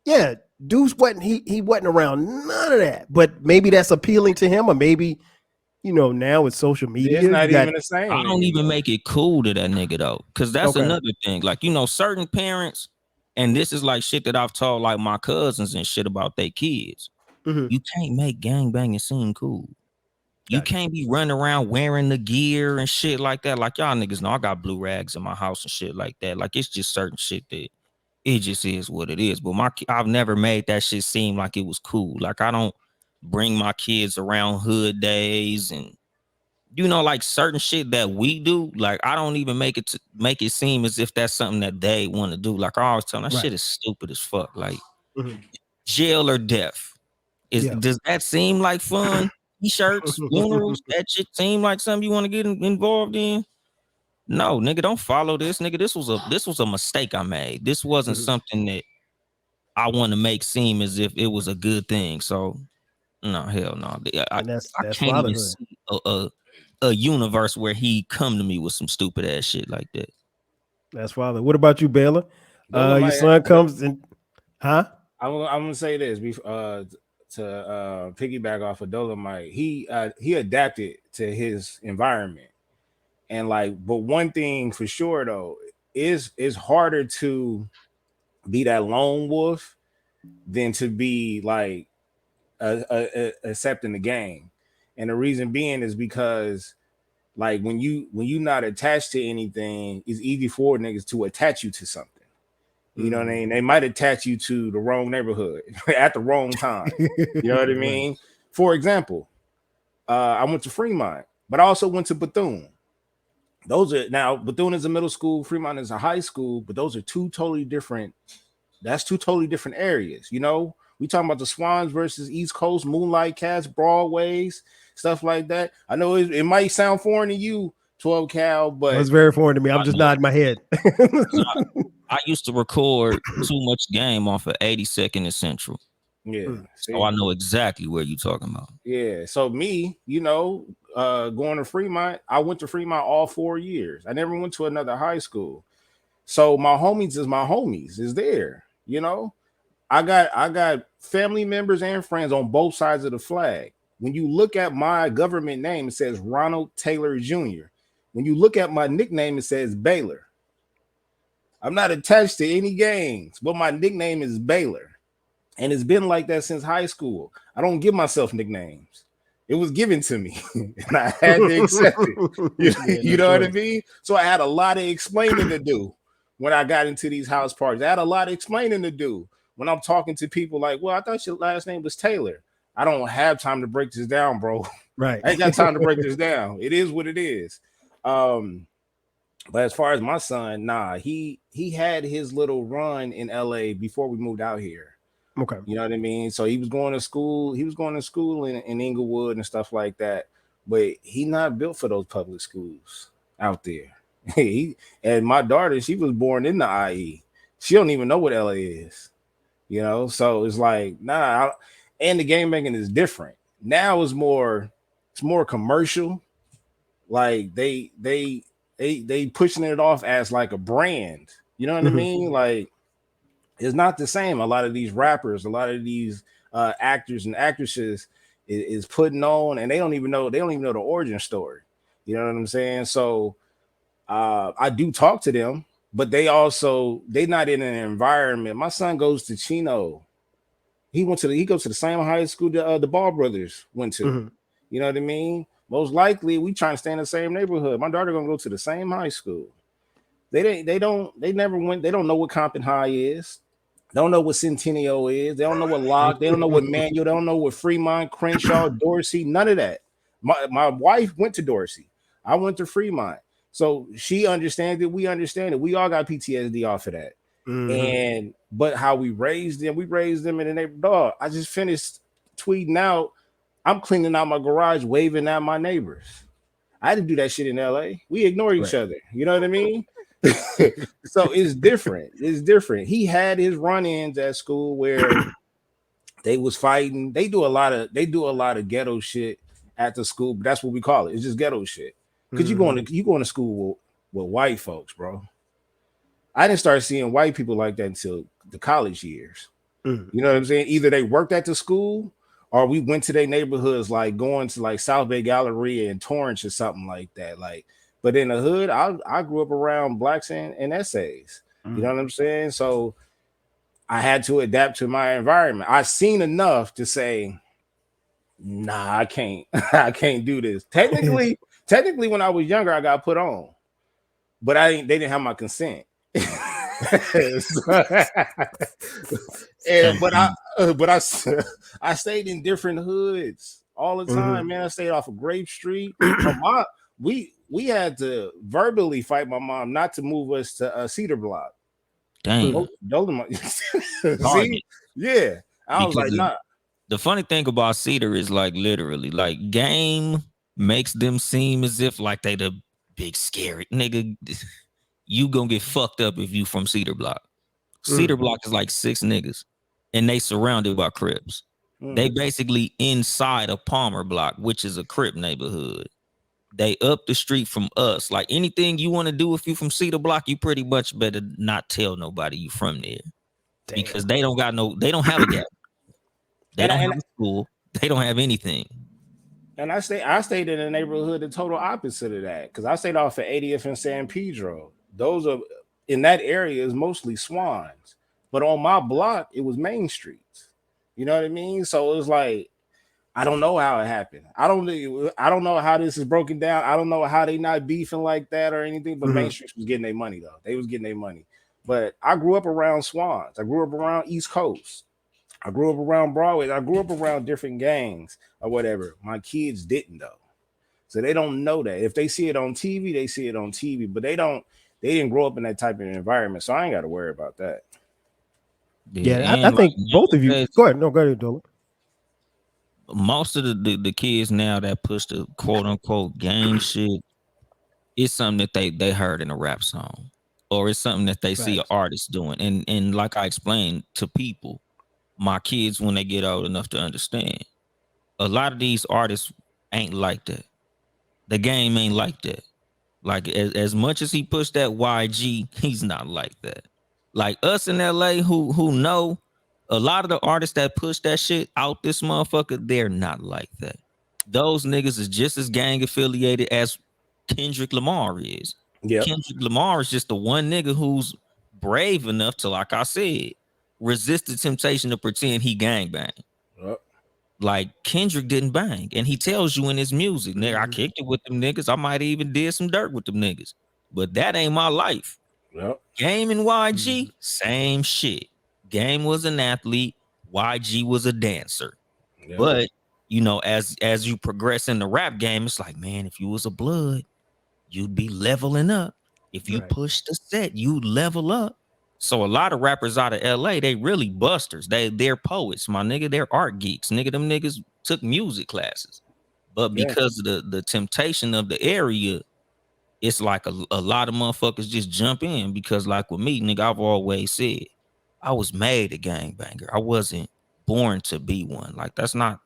Deuce he wasn't around none of that, but maybe that's appealing to him, or maybe, you know, now with social media, It's not even the same. I don't even make it cool to that nigga though, because that's another thing. Like, you know, certain parents, and this is like shit that I've told like my cousins and shit about their kids. You can't make gangbanging seem cool. You can't be running around wearing the gear and shit like that. Like, y'all niggas know I got blue rags in my house and shit like that. Like, it's just certain shit that it just is what it is. But I've never made that shit seem like it was cool. Like, I don't bring my kids around hood days and, you know, like certain shit that we do. Like, I don't even make it seem as if that's something that they want to do. Like, I always tell them that shit is stupid as fuck. Like, jail or death. Does that seem like fun? T-shirts, funerals, that shit seem like something you want to get involved in? No, nigga, don't follow this. Nigga, this was a mistake I made. This wasn't something that I want to make seem as if it was a good thing. So, no, hell no. I can't even see a universe where he come to me with some stupid ass shit like that. That's father. What about you, Baylor? Your son comes and, huh? I'm gonna say this to piggyback off of Dolemite. He adapted to his environment, and like, but one thing for sure though is it's harder to be that lone wolf than to be like accepting the game. And the reason being is because like when you not attached to anything, it's easy for niggas to attach you to something. You know what I mean? They might attach you to the wrong neighborhood at the wrong time. You know what I mean? Right. For example, I went to Fremont, but I also went to Bethune. Those are now Bethune is a middle school, Fremont is a high school, but those are two totally different. That's two totally different areas. You know, we talking about the Swans versus East Coast, Moonlight Cats, Broadways, stuff like that. I know it might sound foreign to you, 12 Cal, Well, but it's very foreign to me. I'm I just know. nodding my head. I used to record too much game off of 82nd and Central. yeah, So I see, know exactly where you're talking about. yeah. So me, going to Fremont, I went to Fremont all 4 years. I never went to another high school. So my homies is my homies is there. I got family members and friends on both sides of the flag. When you look at my government name, it says Ronald Taylor Jr. When you look at my nickname, it says Baylor. I'm not attached to any gangs, but my nickname is Baylor. And it's been like that since high school. I don't give myself nicknames. It was given to me, and I had to accept it. You know what I mean? So I had a lot of explaining to do when I got into these house parties. I had a lot of explaining to do when I'm talking to people like, well, I thought your last name was Taylor. I don't have time to break this down, bro. Right. I ain't got time to break this down. It is what it is. But as far as my son, nah, he had his little run in LA before we moved out here. Okay. You know what I mean? So he was going to school. He was going to school in Inglewood and stuff like that. But he not built for those public schools out there. And my daughter, she was born in the IE. She don't even know what LA is. So it's like, and the game making is different. Now it's more commercial. Like they pushing it off as like a brand. You know what I mean? Like, it's not the same. A lot of these rappers, a lot of these actors and actresses is putting on, and they don't even know the origin story. You know what I'm saying? So I do talk to them, but they not in an environment. My son goes to Chino. He goes to the same high school the Ball brothers went to. You know what I mean? Most likely we trying to stay in the same neighborhood. My daughter gonna go to the same high school. They never went. They don't know what Compton High is. They don't know what Centennial is. They don't know what Locke. They don't know what Manual. They don't know what Fremont, Crenshaw, Dorsey. None of that. My wife went to Dorsey. I went to Fremont. So she understands it. We understand it. We all got PTSD off of that. But how we raised them in the neighborhood. Dog, I just finished tweeting out. I'm cleaning out my garage, waving at my neighbors. I didn't do that shit in LA. We ignore each other. You know what I mean? So it's different. It's different. He had his run-ins at school where they was fighting. They do a lot of ghetto shit at the school, but that's what we call it. It's just ghetto shit. Because you going to school with white folks, bro. I didn't start seeing white people like that until the college years. You know what I'm saying? Either they worked at the school or we went to their neighborhoods, like going to like South Bay Galleria and Torrance or something like that. Like, but in the hood, I grew up around blacks and essays. You know what I'm saying? So I had to adapt to my environment. I seen enough to say, nah, I can't. I can't do this. Technically, when I was younger, I got put on, but they didn't have my consent. I stayed in different hoods all the time, man. I stayed off of Grape Street. We had to verbally fight my mom not to move us to Cedar Block. Damn. Dolemite. See? Yeah. I was like, nah. The funny thing about Cedar is like literally, like game makes them seem as if like they the big scary nigga. You gonna get fucked up if you from Cedar Block. Cedar Block is like 6 niggas, and they surrounded by Crips. They basically inside a Palmer Block, which is a Crip neighborhood. They up the street from us. Like anything you want to do if you from Cedar Block, you pretty much better not tell nobody you from there. Damn. Because they don't have a gap. They don't have a school. They don't have anything. And I stayed in a neighborhood the total opposite of that, because I stayed off of 80th and San Pedro. Those are in that area is mostly Swans, but on my block it was Main Streets. You know what I mean? So it was like, I don't know how it happened. I don't know how this is broken down. I don't know how they not beefing like that or anything. But Main Street was getting their money though. They was getting their money. But I grew up around Swans. I grew up around East Coast. I grew up around Broadway. I grew up around different gangs or whatever. My kids didn't though. So they don't know that. If they see it on TV, they see it on TV, but they didn't grow up in that type of environment. So I ain't got to worry about that. Yeah, Yeah, I and like think both of you. nowadays, Go ahead. No, go ahead, Dolan. most of the kids now that push the quote unquote gang shit, it's something that they heard in a rap song, or it's something that they see an Facts. artist doing. And like I explained to people, my kids when they get old enough to understand, a lot of these artists ain't like that. The game ain't like that. Like as much as he pushed that YG, he's not like that. Like us in LA who know a lot of the artists that push that shit out this motherfucker, they're not like that. Those niggas is just as gang affiliated as Kendrick Lamar is. Yep. Kendrick Lamar is just the one nigga who's brave enough to, like I said, resist the temptation to pretend he gangbang. Yep. Like Kendrick didn't bang, and he tells you in his music, nigga, I kicked it with them niggas. I might even did some dirt with them niggas, but that ain't my life. Yep. Game and YG, same shit. Game was an athlete, YG was a dancer. Yep. But you know, as you progress in the rap game, it's like, man, if you was a blood, you'd be leveling up. If you Right. push the set, you level up. So a lot of rappers out of LA, they really busters. They're poets, my nigga. They're art geeks. Nigga, them niggas took music classes. But Yeah. because of the temptation of the area, it's like a lot of motherfuckers just jump in because like with me, nigga, I've always said I was made a gangbanger. I wasn't born to be one. Like that's not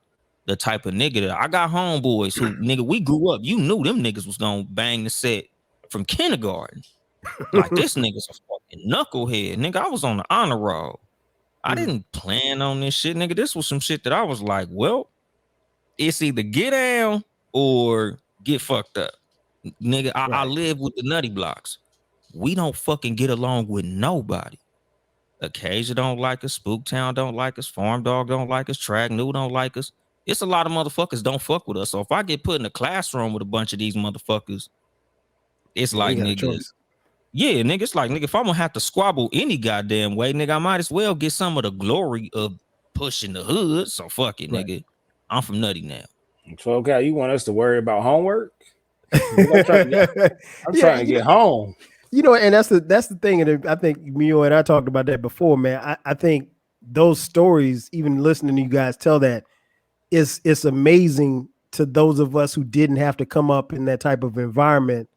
the type of nigga that I got homeboys who nigga, we grew up. You knew them niggas was gonna bang the set from kindergarten. Like this nigga's a fucking knucklehead. Nigga, I was on the honor roll. I didn't plan on this shit, nigga. This was some shit that I was like, well, it's either get down or get fucked up. Nigga, I Right. live with the nutty blocks. We don't fucking get along with nobody. Occasion don't like us, Spooktown don't like us, Farm Dog don't like us, Track New don't like us. It's a lot of motherfuckers don't fuck with us. So if I get put in a classroom with a bunch of these motherfuckers, it's Yeah, like, you got a nigga, choice. yeah, nigga, it's like, nigga, if I'm gonna have to squabble any goddamn way, nigga, I might as well get some of the glory of pushing the hood. So fuck it, Right. nigga. I'm from Nutty now. So okay, you want us to worry about homework? I'm trying to Yeah, get home. you know, and that's the thing, and I think Mio and I talked about that before, man. I think those stories, even listening to you guys tell that, it's amazing to those of us who didn't have to come up in that type of environment,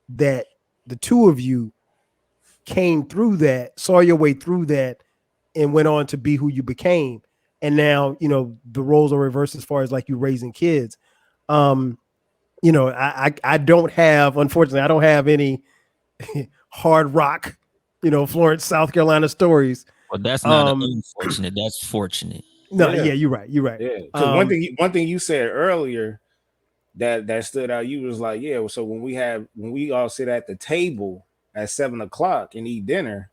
that the two of you came through that, saw your way through that, and went on to be who you became. And now, you know, the roles are reversed as far as like you raising kids. You know, I don't have, unfortunately, I don't have any hard rock, you know, Florence, South Carolina stories. Well, that's not unfortunate. That's fortunate. No, Yeah. yeah, you're right. You're right. Yeah. Because one thing you said earlier that stood out, you was like, yeah. So when we all sit at the table at 7:00 and eat dinner,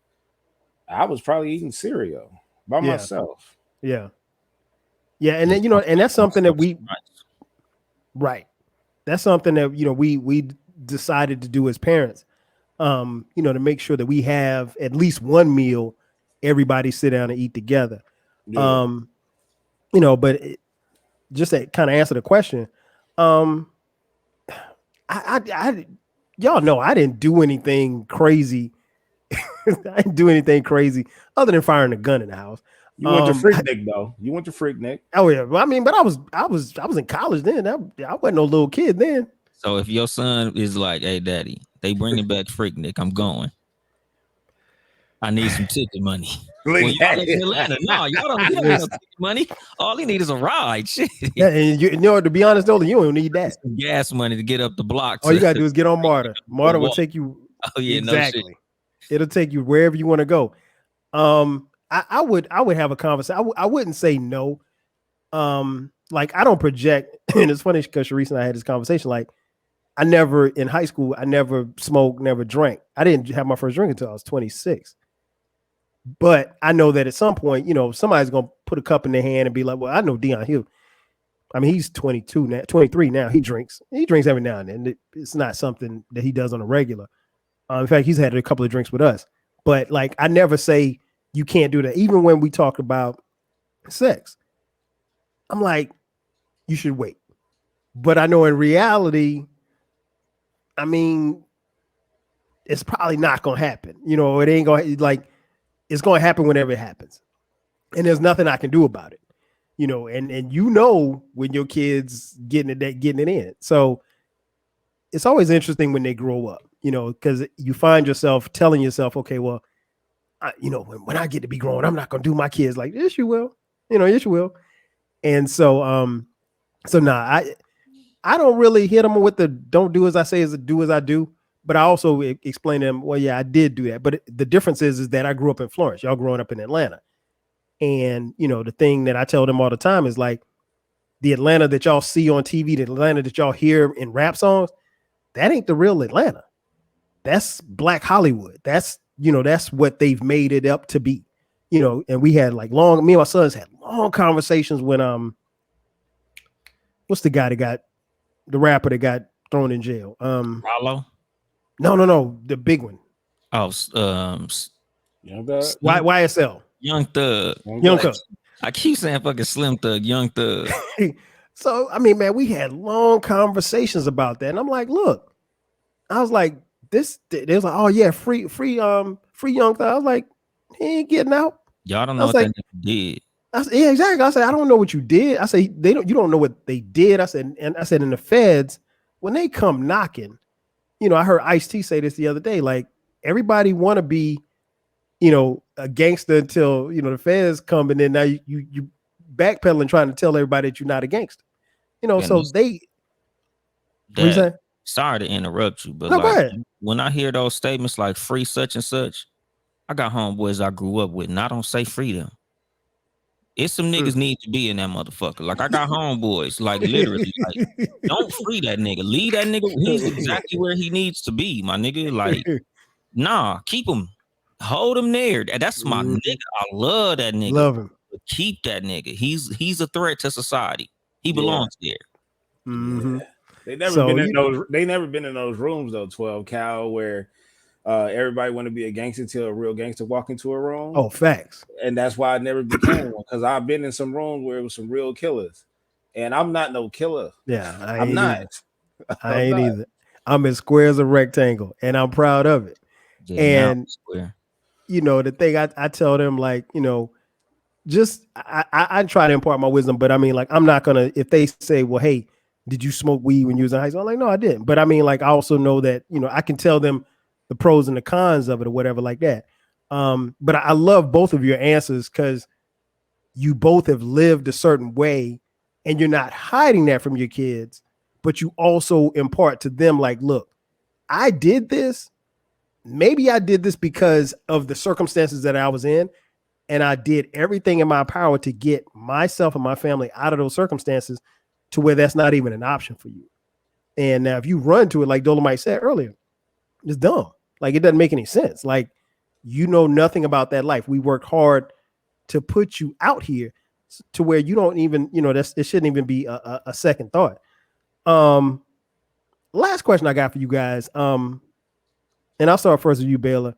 I was probably eating cereal by Yeah. myself. Yeah. Yeah. And then, you know, and that's something that right. That's something that, you know, we decided to do as parents, you know, to make sure that we have at least one meal, everybody sit down and eat together. Yeah. You know, but just to kind of answer the question, I y'all know I didn't do anything crazy. I didn't do anything crazy other than firing a gun in the house. You went to Freaknik though. You went to Freaknik. Oh yeah, I mean, but I was in college then. I wasn't no little kid then. So if your son is like, hey, daddy, they bringing back Freaknik, I'm going. I need some ticket money. Well, y'all live in Atlanta. No, y'all don't need no ticket money. All he need is a ride. Shit. Yeah, and you know, to be honest, though, you don't need that. Some gas money to get up the block. All you gotta do is get on MARTA. MARTA will take you. Oh yeah, exactly. No shit. It'll take you wherever you want to go. I would have a conversation. I wouldn't say no. Like I don't project, and it's funny because Sharice and I had this conversation. Like I never in high school, I never smoked, never drank. I didn't have my first drink until I was 26. But I know that at some point, you know, somebody's gonna put a cup in their hand and be like, "Well, I know Dion Hill. I mean, he's 22 now, 23 now. He drinks every now and then. It's not something that he does on a regular. In fact, he's had a couple of drinks with us. But like, I never say you can't do that. Even when we talk about sex, I'm like, you should wait. But I know in reality, I mean, it's probably not going to happen. You know, it ain't going to like, it's going to happen whenever it happens. And there's nothing I can do about it. You know, and you know when your kids getting it in. So it's always interesting when they grow up, you know, because you find yourself telling yourself, okay, well, you know, when I get to be grown, I'm not going to do my kids like, yes, you will. You know, yes, you will. And so, I don't really hit them with the don't do as I say, as do as I do. But I also explain to them, well, yeah, I did do that. But the difference is that I grew up in Florence. Y'all growing up in Atlanta. And, you know, the thing that I tell them all the time is like, the Atlanta that y'all see on TV, the Atlanta that y'all hear in rap songs, that ain't the real Atlanta. That's Black Hollywood. That's, you know, that's what they've made it up to be. You know, and we had like me and my sons had long conversations when what's the guy that got the rapper that got thrown in jail? Rollo? No, the big one. Oh, Young Thug. YSL. Young Thug. Young Thug. I keep saying fucking Slim Thug, Young Thug. So, I mean, man, we had long conversations about that. And I'm like, look, I was like, they was like, oh yeah, free Young Thug. I was like, he ain't getting out. Y'all don't know what that nigga did. I said, yeah, exactly. I said, I don't know what you did. I said, you don't know what they did. I said, in the feds, when they come knocking, you know, I heard Ice-T say this the other day, like everybody want to be, you know, a gangster until, you know, the feds come, and then now you backpedaling trying to tell everybody that you're not a gangster. You know, so sorry to interrupt you, but no, like when I hear those statements like free such and such, I got homeboys I grew up with, and I don't say free them. It's some niggas need to be in that motherfucker. Like I got homeboys, like literally, like don't free that nigga. Leave that nigga. He's exactly where he needs to be, my nigga. Like, nah, keep him. Hold him there. That's my nigga. I love that nigga. Love him. Keep that nigga. He's a threat to society. He belongs there. Mm-hmm. They never been in those rooms though, 12 Cal, where everybody want to be a gangster till a real gangster walk into a room. Oh, facts. And that's why I never became one, because I've been in some rooms where it was some real killers, and I'm not no killer. Yeah, I'm not. I ain't either. I'm as square as a rectangle, and I'm proud of it. Yeah, and you know, the thing I tell them, like, you know, just I try to impart my wisdom, but I mean, like, I'm not gonna, if they say, well, hey, did you smoke weed when you was in high school? I'm like, no, I didn't. But I mean, like, I also know that, you know, I can tell them the pros and the cons of it or whatever like that. But I love both of your answers, because you both have lived a certain way and you're not hiding that from your kids, but you also impart to them, like, look, I did this. Maybe I did this because of the circumstances that I was in, and I did everything in my power to get myself and my family out of those circumstances to where that's not even an option for you. And now if you run to it, like Dolemite said earlier, it's dumb. Like, it doesn't make any sense. Like, you know nothing about that life. We worked hard to put you out here to where you don't even, you know, it shouldn't even be a second thought. Last question I got for you guys. And I'll start first with you, Baylor,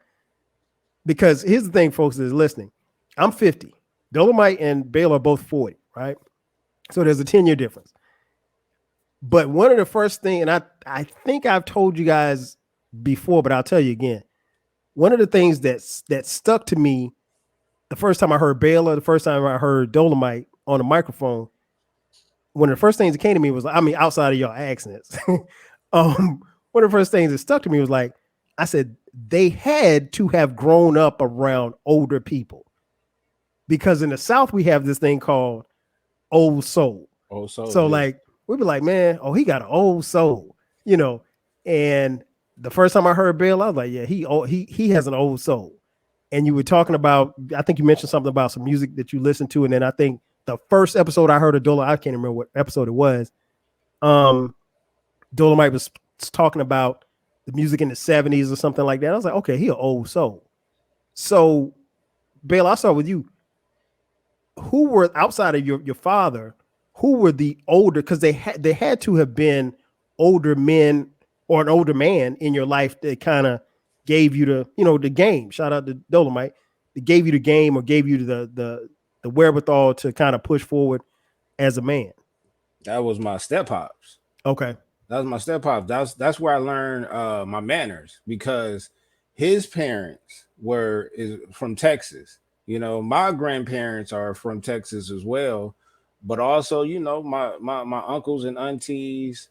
because here's the thing, folks that is listening. I'm 50. Dolemite and Baylor are both 40, right? So there's a 10-year difference. But one of the first things, and I think I've told you guys before, but I'll tell you again. One of the things that stuck to me the first time I heard Baylor, the first time I heard Dolemite on the microphone, one of the first things that came to me was, I mean, outside of your accents, one of the first things that stuck to me was like, I said, they had to have grown up around older people, because in the South, we have this thing called old soul. Old soul. So like, we'd be like, man, oh, he got an old soul, you know? And the first time I heard Bill, I was like, yeah, he has an old soul. And you were talking about, I think you mentioned something about some music that you listened to. And then I think the first episode I heard of Dolemite, I can't remember what episode it was. Dolemite was talking about the music in the 70s or something like that. I was like, okay, he an old soul. So, Bill, I'll start with you. Who were, outside of your father, who were the older, because they had to have been older men or an older man in your life that kind of gave you the game. Shout out to Dolomite. That gave you the game or gave you the wherewithal to kind of push forward as a man? That was my step pops. Okay. That was my step pops. That's where I learned my manners, because his parents is from Texas. My grandparents are from Texas as well, but also my uncles and aunties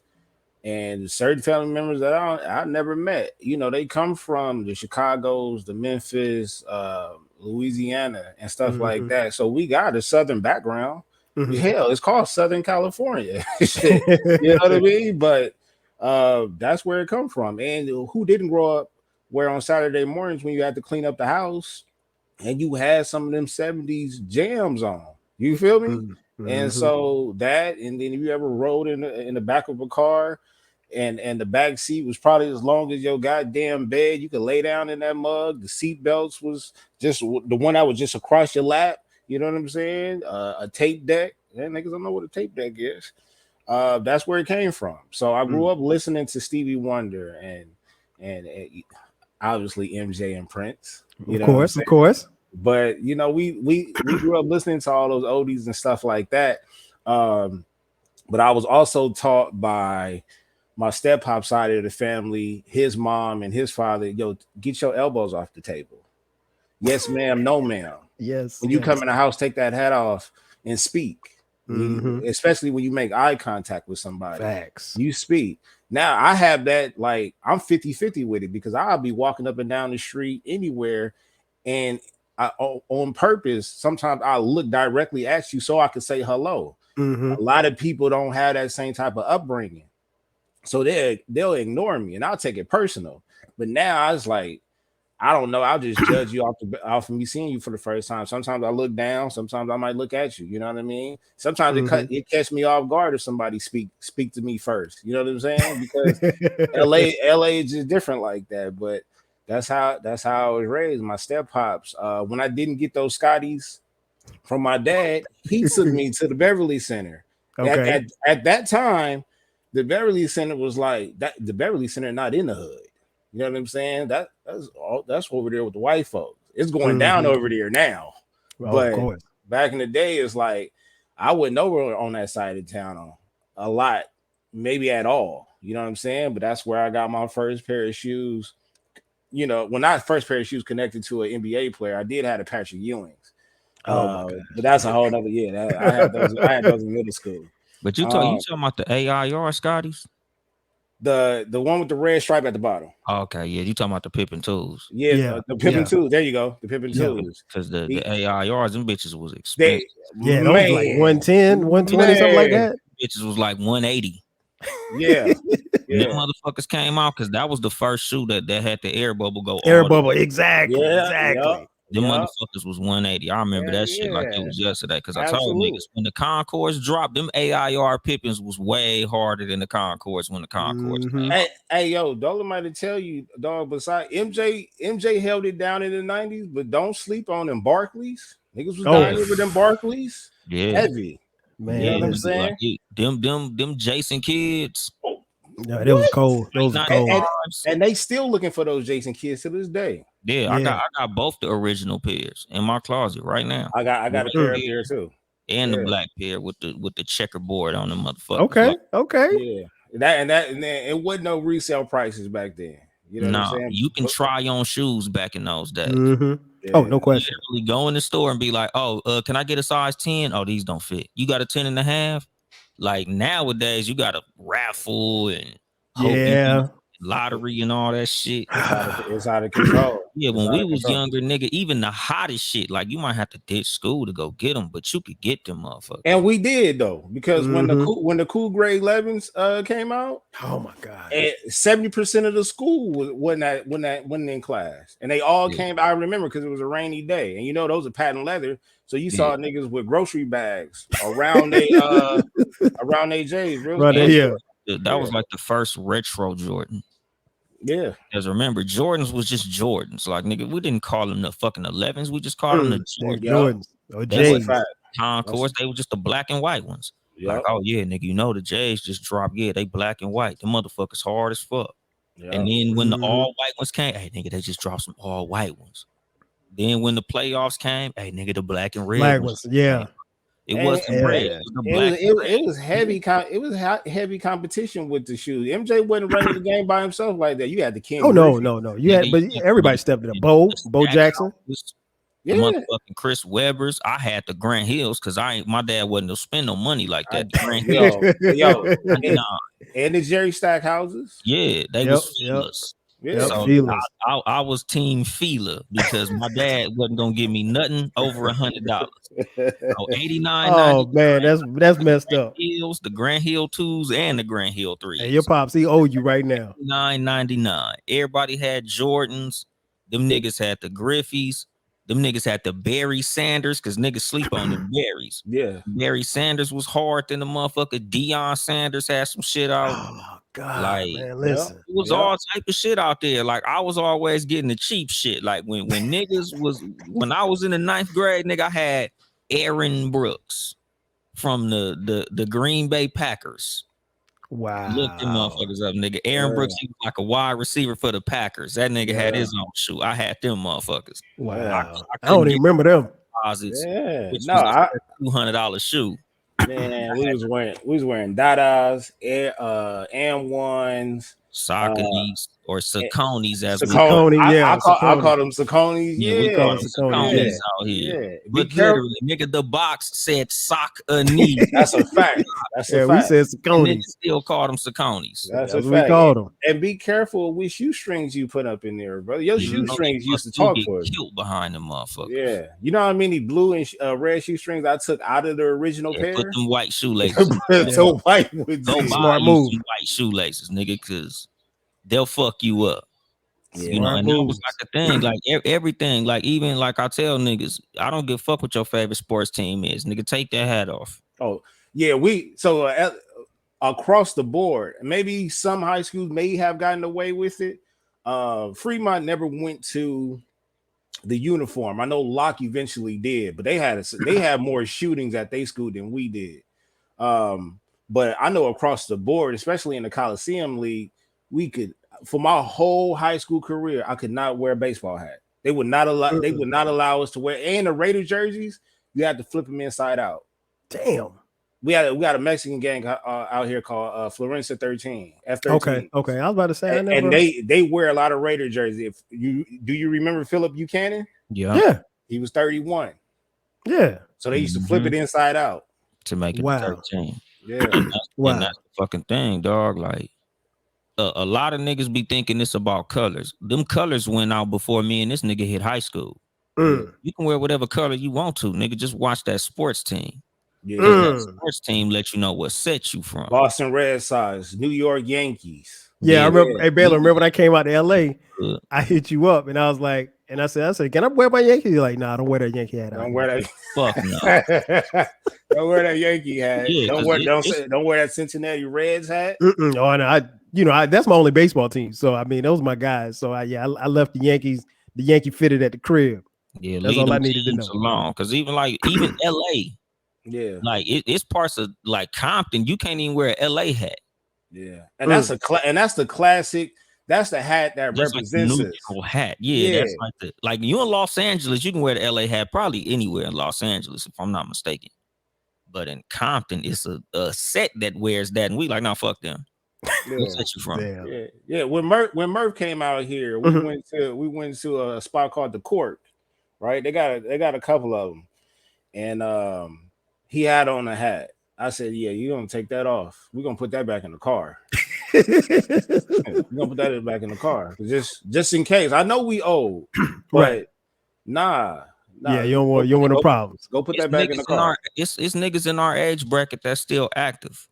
and certain family members that I never met. They come from the Chicagos, the Memphis, Louisiana, and stuff like that. So we got a Southern background. Hell, it's called Southern California. Shit, you know what I mean? But that's where it come from. And who didn't grow up where on Saturday mornings when you had to clean up the house and you had some of them 70s jams on? You feel me? And so that, and then if you ever rode in the back of a car and the back seat was probably as long as your goddamn bed, you could lay down in that mug. The seat belts was just the one that was just across your lap. You know what I'm saying? A tape deck. Yeah, niggas don't know what a tape deck is. That's where it came from. So I grew up listening to Stevie Wonder and obviously MJ and Prince. Of course. But we grew up listening to all those oldies and stuff like that. But I was also taught by my step pop side of the family, his mom and his father, yo, get your elbows off the table. Yes, ma'am, no, ma'am. Yes. When you come in the house, take that hat off and speak. Especially when you make eye contact with somebody. Facts. You speak. Now I have that, like, I'm 50-50 with it, because I'll be walking up and down the street anywhere, and on purpose, sometimes I'll look directly at you so I can say hello. A lot of people don't have that same type of upbringing, so they'll ignore me and I'll take it personal. But now I was like, I don't know, I'll just judge you off of me seeing you for the first time. Sometimes I look down, sometimes I might look at you. You know what I mean? Sometimes it catch me off guard if somebody speak to me first. You know what I'm saying? Because LA is just different like that. But that's how I was raised. My step pops. When I didn't get those Scotties from my dad, he took me to the Beverly Center. Okay. At that time, the Beverly Center was like that. The Beverly Center not in the hood. You know what I'm saying? That's over there with the white folks. It's going down over there now. But of course. Back in the day, it's like I wasn't over on that side of town a lot, maybe at all. You know what I'm saying? But that's where I got my first pair of shoes. When I first pair of shoes connected to an NBA player, I did have a Patrick Ewings. But that's a whole other I had those in middle school. But you talking about the AIR Scotties? The one with the red stripe at the bottom. Oh, okay, yeah, you talking about the Pippin twos? Yeah, the Pippin twos. There you go, the Pippin twos. Because the AIRs, them bitches was expensive. Those like 110, 120, something like that. Bitches was like 180. Yeah. Them motherfuckers came out because that was the first shoe that had the air bubble go. Air bubble, exactly. Them motherfuckers was 180. I remember that shit like it was yesterday, because I told niggas when the Concords dropped, them AIR Pippins was way harder than the Concords when the Concords came. Hey, yo, Dolemite to tell you, dog, besides MJ held it down in the 90s, but don't sleep on them Barclays. Niggas was dying over them Barclays. Yeah. Heavy. Man, you know what I'm saying? Like them Jason kids. No, that was cold. Those were cold. And they still looking for those Jason kids to this day. Yeah, I got both the original pairs in my closet right now. I got a pair up here too. And the black pair with the checkerboard on the motherfucker. Okay. Yeah. And it wasn't no resale prices back then. You know what I'm saying? You can try on shoes back in those days. Yeah. Oh, no question. You literally go in the store and be like, can I get a size 10? Oh, these don't fit. You got a 10 and a half? Like nowadays, you got a raffle and lottery and all that shit. It's out of control. Yeah, when we was younger, nigga, even the hottest shit, like you might have to ditch school to go get them, but you could get them motherfuckers. And we did though, because when the cool grade 11s came out, oh my god, 70% of the school wasn't in class, and they all came. I remember because it was a rainy day, and those are patent leather, so you saw niggas with grocery bags around they J's. That was like the first retro Jordan. Yeah. Because remember, Jordans was just Jordans. Like, nigga, we didn't call them the fucking 11s. We just called them the Jordans. J's. Concourse, they were just the black and white ones. Yep. Like, oh yeah, nigga, the J's just dropped. Yeah, they black and white. The motherfuckers hard as fuck. Yeah. And then when the all white ones came, hey nigga, they just dropped some all white ones. Then when the playoffs came, hey nigga, the black and red Black ones ones, yeah. came. It And, wasn't red, Yeah. it was the it was black and red. it was heavy. It was heavy competition with the shoes. MJ wasn't running the game by himself like that. You had the Ken Oh no, Griffey. no, no. You Nigga, had, but everybody stepped it up. Bo Stack Jackson. Houses, the Yeah, motherfucking Chris Webbers. I had the Grant Hills because my dad wasn't to spend no money like that. The Grant Hills, yo, and, 99. and the Jerry Stack houses. Yeah, they Yep, was yep. feelers. Yeah, Yep, So feelers. I was team feeler because my dad wasn't gonna give me nothing over $100. So 89, Oh 90, man, that's messed up. Hills, the Grand Hill 2s, and the Grand Hill Hey, your 3s. pops, he owe you right now. 9.99. Everybody had Jordans. Them niggas had the Griffies. Them niggas had the Barry Sanders because niggas sleep on the berries. yeah. Barry Sanders was hard than the motherfucker. Deion Sanders had some shit out. Oh God, Like, man, Yeah, listen. it was all type of shit out there. Like I was always getting the cheap shit. Like when I was in the 9th grade, nigga, I had Aaron Brooks from the Green Bay Packers. Look them Wow. motherfuckers up, nigga. Aaron Brooks, he was like a wide receiver for the Packers. That nigga had his own shoe. I had them motherfuckers. Wow. I I don't couldn't even get remember them. deposits, Yeah. which No, was a $200 shoe. man, we was wearing Dadas, and ones, Sauconys or Sauconys as we Saucony. call them. Yeah, I Saucony. call them Sauconys. Yeah, we Yeah, call call them them Sauconys, Sauconys yeah, out here. yeah. Be But careful. literally, nigga, the box said sock a knee. That's a fact. That's Yeah, a we fact. said And niggas Sauconys. still call them Sauconys. That's That's a what we fact. called them. And be careful which shoestrings you put up in there, brother. Your Yeah, you know shoestrings they used to do talk get for you. killed behind them motherfuckers. Yeah, you know how many blue and red shoestrings I took out of the original Yeah, put pair? them white shoelaces. So white would Go do. buy Smart you move. some white shoelaces, nigga, because they'll fuck you up. Yeah. You know, Smart and that was moves. like the thing, like everything, like even like I tell niggas, I don't give a fuck what your favorite sports team is, nigga. Take that hat off. Oh yeah, across the board, maybe some high schools may have gotten away with it. Fremont never went to the uniform. I know Locke eventually did, but they had more shootings at their school than we did. But I know across the board, especially in the Coliseum League, we could, for my whole high school career, I could not wear a baseball hat. They would not allow us to wear, and the Raider jerseys, you had to flip them inside out. Damn. We got a Mexican gang out here called Florencia 13 F13. Okay. I was about to say, And they wear a lot of Raider jerseys. Do you remember Philip Buchanan? Yeah. He was 31. Yeah. So they used to flip it inside out to make it 13. Yeah. And that's the fucking thing, dog. Like a lot of niggas be thinking it's about colors. Them colors went out before me and this nigga hit high school. You can wear whatever color you want to, nigga. Just watch that sports team. Yeah. That sports team let you know what set you from. Boston Red Sox, New York Yankees. Yeah, I remember. Hey, Baylor, remember when I came out to LA? I hit you up and I was like, and I said, can I wear my Yankee? You're like, nah, don't wear that Yankee hat. Don't wear that. Fuck no. Don't wear that Yankee hat. Yeah, don't wear that Cincinnati Reds hat. Oh, no, that's my only baseball team. So I mean, those are my guys. So I left the Yankees. The Yankee fitted at the crib. Yeah, that's all I needed to know. Alone, because even LA, yeah, like it's parts of like Compton, you can't even wear an LA hat. Yeah, and that's the classic. That's the hat that represents like the hat. Yeah, that's like you in Los Angeles, you can wear the LA hat probably anywhere in Los Angeles, if I'm not mistaken. But in Compton, it's a set that wears that, and we like, nah, fuck them. What's that you from? Yeah. When Murph came out here, we went to a spot called the Court, right? They got a couple of them, and he had on a hat. I said, yeah, you're gonna take that off. We're gonna put that back in the car. We're gonna put that back in the car just in case. I know we old, but right. Nah. Yeah, you don't want no problems. Go put that back in the car. It's niggas in our age bracket that's still active.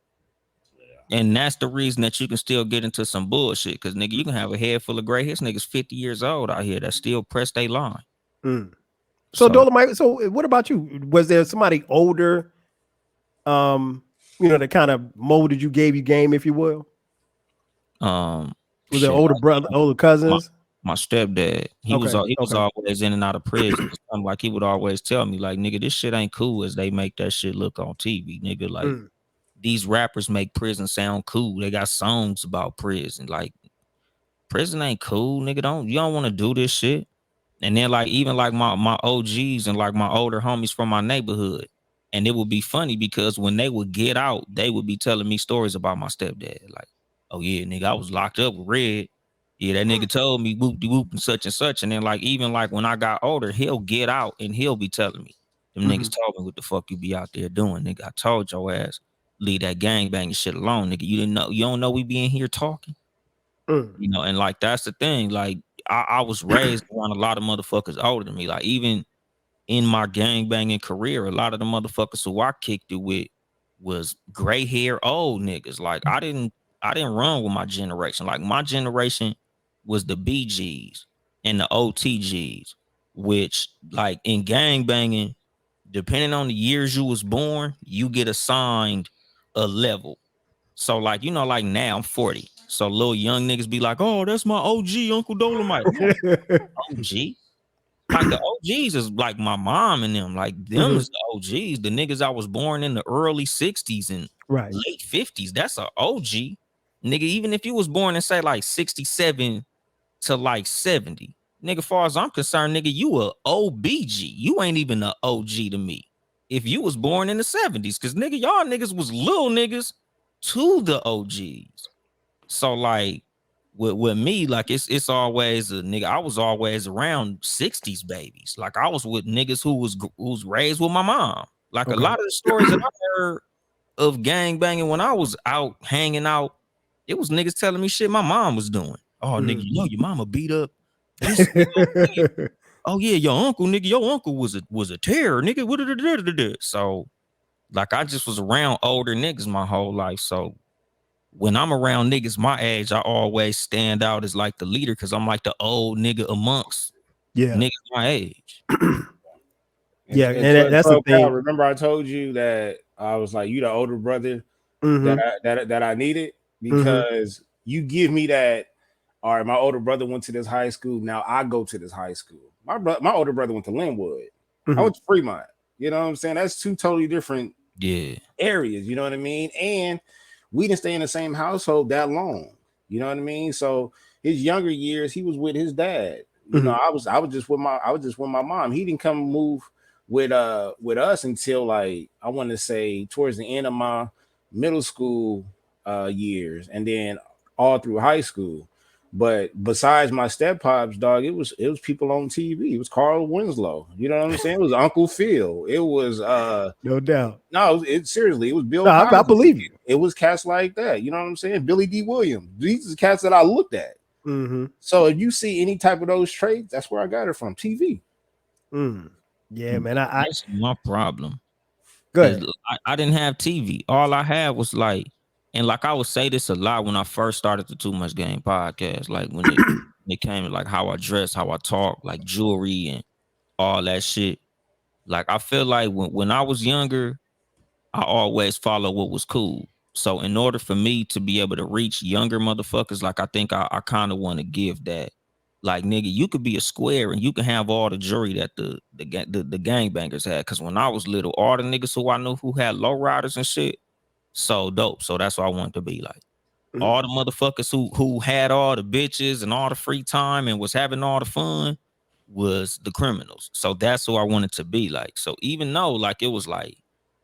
Yeah. And that's the reason that you can still get into some bullshit. Because nigga, you can have a head full of gray hairs. Niggas 50 years old out here that still press their line. So Dolemite, so what about you? Was there somebody older, that kind of molded you, gave you game, if you will? Was there older brother, older cousins? My stepdad, he was always in and out of prison. Like he would always tell me, like, nigga, this shit ain't cool as they make that shit look on TV, nigga. Like these rappers make prison sound cool. They got songs about prison. Like prison ain't cool, nigga. You don't want to do this shit. And then like even like my OGs and like my older homies from my neighborhood. And it would be funny because when they would get out, they would be telling me stories about my stepdad. Like, oh yeah, nigga, I was locked up with Red. Yeah, that nigga told me whoop de whoop and such and such. And then like even like when I got older, he'll get out and he'll be telling me, them niggas told me what the fuck you be out there doing, nigga. I told your ass, leave that gang banging shit alone, nigga. You don't know we be in here talking. You know, and like that's the thing. Like I was raised around a lot of motherfuckers older than me. Like even in my gang banging career, a lot of the motherfuckers who I kicked it with was gray hair old niggas. Like I didn't run with my generation. Like my generation was the BGs and the OTGs, which like in gang banging, depending on the years you was born, you get assigned a level. So like, you know, like now I'm 40. So little young niggas be like, oh, that's my OG Uncle Dolemite. No, OG. Like the OGs is like my mom and them. Like them is the OGs. The niggas I was born in the early 60s and late 50s. That's a OG. Nigga, even if you was born in say like 67 to like 70. Nigga, far as I'm concerned, nigga, you a OBG. You ain't even a OG to me. If you was born in the 70s, cause nigga, y'all niggas was little niggas to the OGs. So like with me, like it's always a nigga. I was always around 60s babies. Like I was with niggas who's raised with my mom. Like a lot of the stories that I heard of gang banging when I was out hanging out, it was niggas telling me shit my mom was doing. Oh nigga, you know your mama beat up this. Oh yeah, your uncle, nigga, your uncle was a terror, nigga. So like I just was around older niggas my whole life. So when I'm around niggas my age, I always stand out as like the leader because I'm like the old nigga amongst niggas my age. And that's the thing. Remember, I told you that I was like, you the older brother that I needed because you give me that. All right, my older brother went to this high school. Now I go to this high school. My older brother went to Linwood. I went to Fremont. You know what I'm saying? That's two totally different areas. You know what I mean? And we didn't stay in the same household that long. You know what I mean? So his younger years, he was with his dad. You know, I was just with my mom. He didn't come move with us until like I want to say towards the end of my middle school years, and then all through high school. But besides my step pops, dog, it was people on TV. It was Carl Winslow. You know what I'm saying? It was Uncle Phil. It was no doubt. No, seriously, it was Bill. No, I believe you. It was cats like that. You know what I'm saying? Billy D. Williams. These are cats that I looked at. So if you see any type of those traits, that's where I got it from. TV. Yeah, man. That's my problem. Go ahead. I didn't have TV. All I had was like, and like I would say this a lot when I first started the Too Much Game podcast. Like when it came to like how I dress, how I talk, like jewelry and all that shit. Like I feel like when I was younger, I always follow what was cool. So in order for me to be able to reach younger motherfuckers, like I think I kind of want to give that. Like nigga, you could be a square and you can have all the jewelry that the gangbangers had. Cause when I was little, all the niggas who I knew who had lowriders and shit, so dope. So that's what I wanted to be like. All the motherfuckers who had all the bitches and all the free time and was having all the fun was the criminals. So that's who I wanted to be like. So even though like it was like,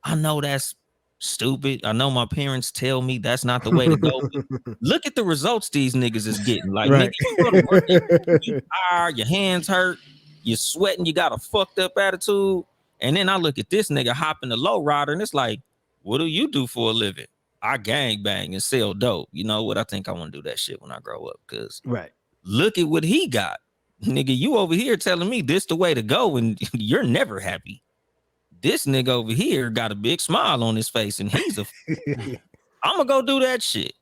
I know that's stupid. I know my parents tell me that's not the way to go. Look at the results these niggas is getting. Like nigga, you go to work, you tired, your hands hurt, you're sweating, you got a fucked up attitude. And then I look at this nigga hopping the low rider and it's like, what do you do for a living? I gang bang and sell dope. You know what? I think I want to do that shit when I grow up. Cause look at what he got. Nigga, you over here telling me this the way to go and you're never happy. This nigga over here got a big smile on his face and he's I'm gonna go do that shit.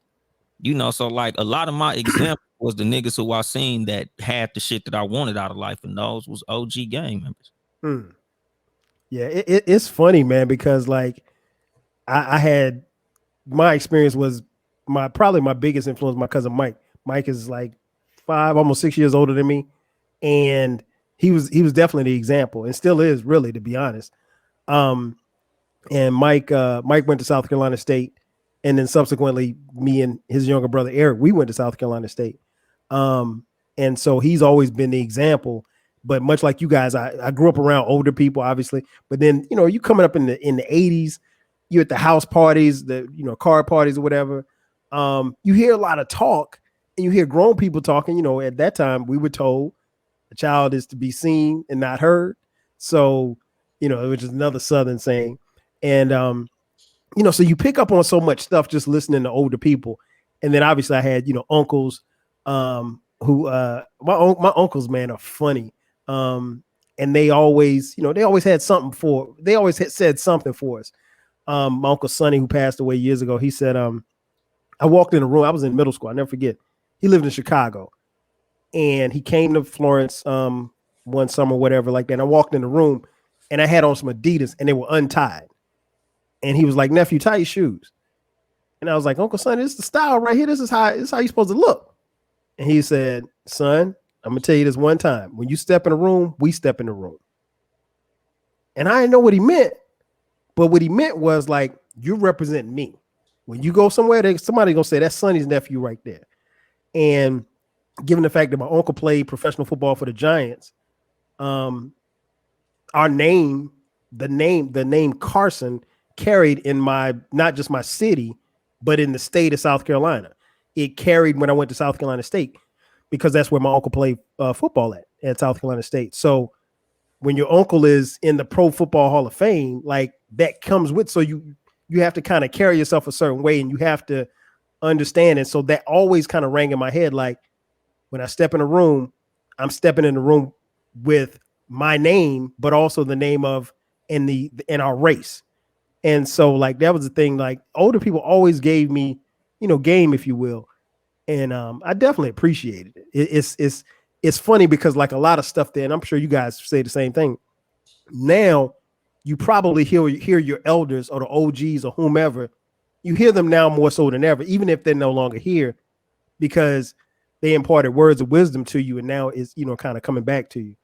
You know, so like a lot of my example was the niggas who I seen that had the shit that I wanted out of life, and those was OG gang members. Yeah, it's funny, man, because like I had my experience was probably my biggest influence, my cousin Mike. Mike is like 5, almost 6 years older than me. And he was definitely the example and still is, really, to be honest. And Mike went to South Carolina State, and then subsequently me and his younger brother Eric, we went to South Carolina State. And so he's always been the example. But much like you guys, I grew up around older people, obviously. But then, you coming up in the 80s, you're at the house parties, the card parties or whatever. You hear a lot of talk, and you hear grown people talking. At that time, we were told a child is to be seen and not heard. So, which is another Southern saying. And so you pick up on so much stuff just listening to older people. And then obviously I had, uncles who my uncles, man, are funny. And they always had something they always had said something for us. My Uncle Sonny, who passed away years ago, he said, I walked in a room, I was in middle school, I'll never forget. He lived in Chicago and he came to Florence one summer, whatever like that. And I walked in the room and I had on some Adidas and they were untied. And he was like, nephew, tie your shoes. And I was like, Uncle Sonny, this is the style right here. This is how you're supposed to look. And he said, son, I'm gonna tell you this one time. When you step in a room, we step in the room. And I didn't know what he meant, but what he meant was like, you represent me. When you go somewhere, somebody gonna say that's Sonny's nephew right there. And given the fact that my uncle played professional football for the Giants, our name, the name Carson carried in not just my city, but in the state of South Carolina. It carried when I went to South Carolina State because that's where my uncle played football at South Carolina State. So when your uncle is in the Pro Football Hall of Fame, like that comes with, so you have to kind of carry yourself a certain way and you have to understand it. So that always kind of rang in my head. Like when I step in a room, I'm stepping in the room with my name, but also the name of in our race. And so like that was the thing, like older people always gave me, game, if you will. And I definitely appreciated it. It's funny because like a lot of stuff there, and I'm sure you guys say the same thing. Now you probably hear your elders or the OGs or whomever, you hear them now more so than ever, even if they're no longer here, because they imparted words of wisdom to you and now it's, kind of coming back to you.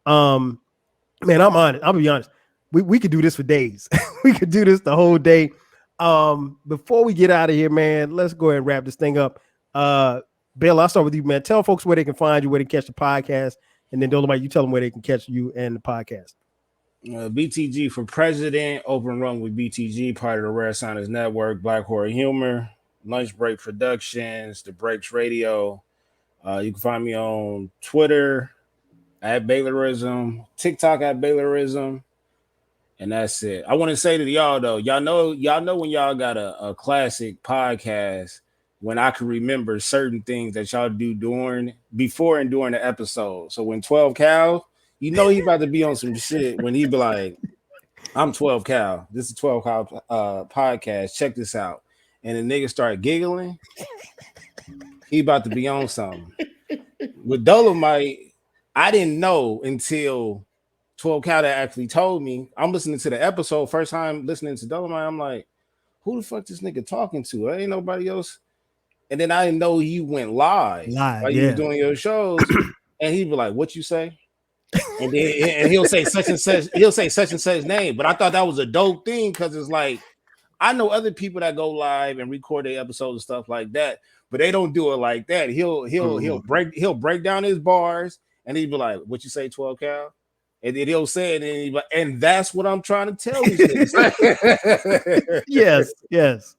Man, I'm honest. I'll be honest. We could do this for days. We could do this the whole day. Before we get out of here, man, let's go ahead and wrap this thing up. Bill, I'll start with you, man. Tell folks where they can find you, where they can catch the podcast, and then Dolemite, you tell them where they can catch you and the podcast. BTG for President, Open Run with BTG, part of the Rare Science Network, Black Horror Humor, Lunch Break Productions, The Breaks Radio. You can find me on Twitter at Baylorism, TikTok at Baylorism. And that's it. I want to say to y'all though, y'all know when y'all got a classic podcast when I can remember certain things that y'all do before and during the episode. So when 12 Cal, he about to be on some shit when he be like, I'm 12 Cal. This is 12 Cal podcast. Check this out. And the nigga start giggling. He about to be on something. With Dolemite, I didn't know until 12 Cal that actually told me. I'm listening to the episode, first time listening to Dolemite. I'm like, who the fuck this nigga talking to? There ain't nobody else. And then I didn't know he went live while you was doing your shows. And he'd be like, what you say? And then he'll say such and such name. But I thought that was a dope thing because it's like, I know other people that go live and record their episodes and stuff like that, but they don't do it like that. He'll break down his bars and he'd be like, what you say, 12 Cal? And then he'll say it, and that's what I'm trying to tell you. Yes.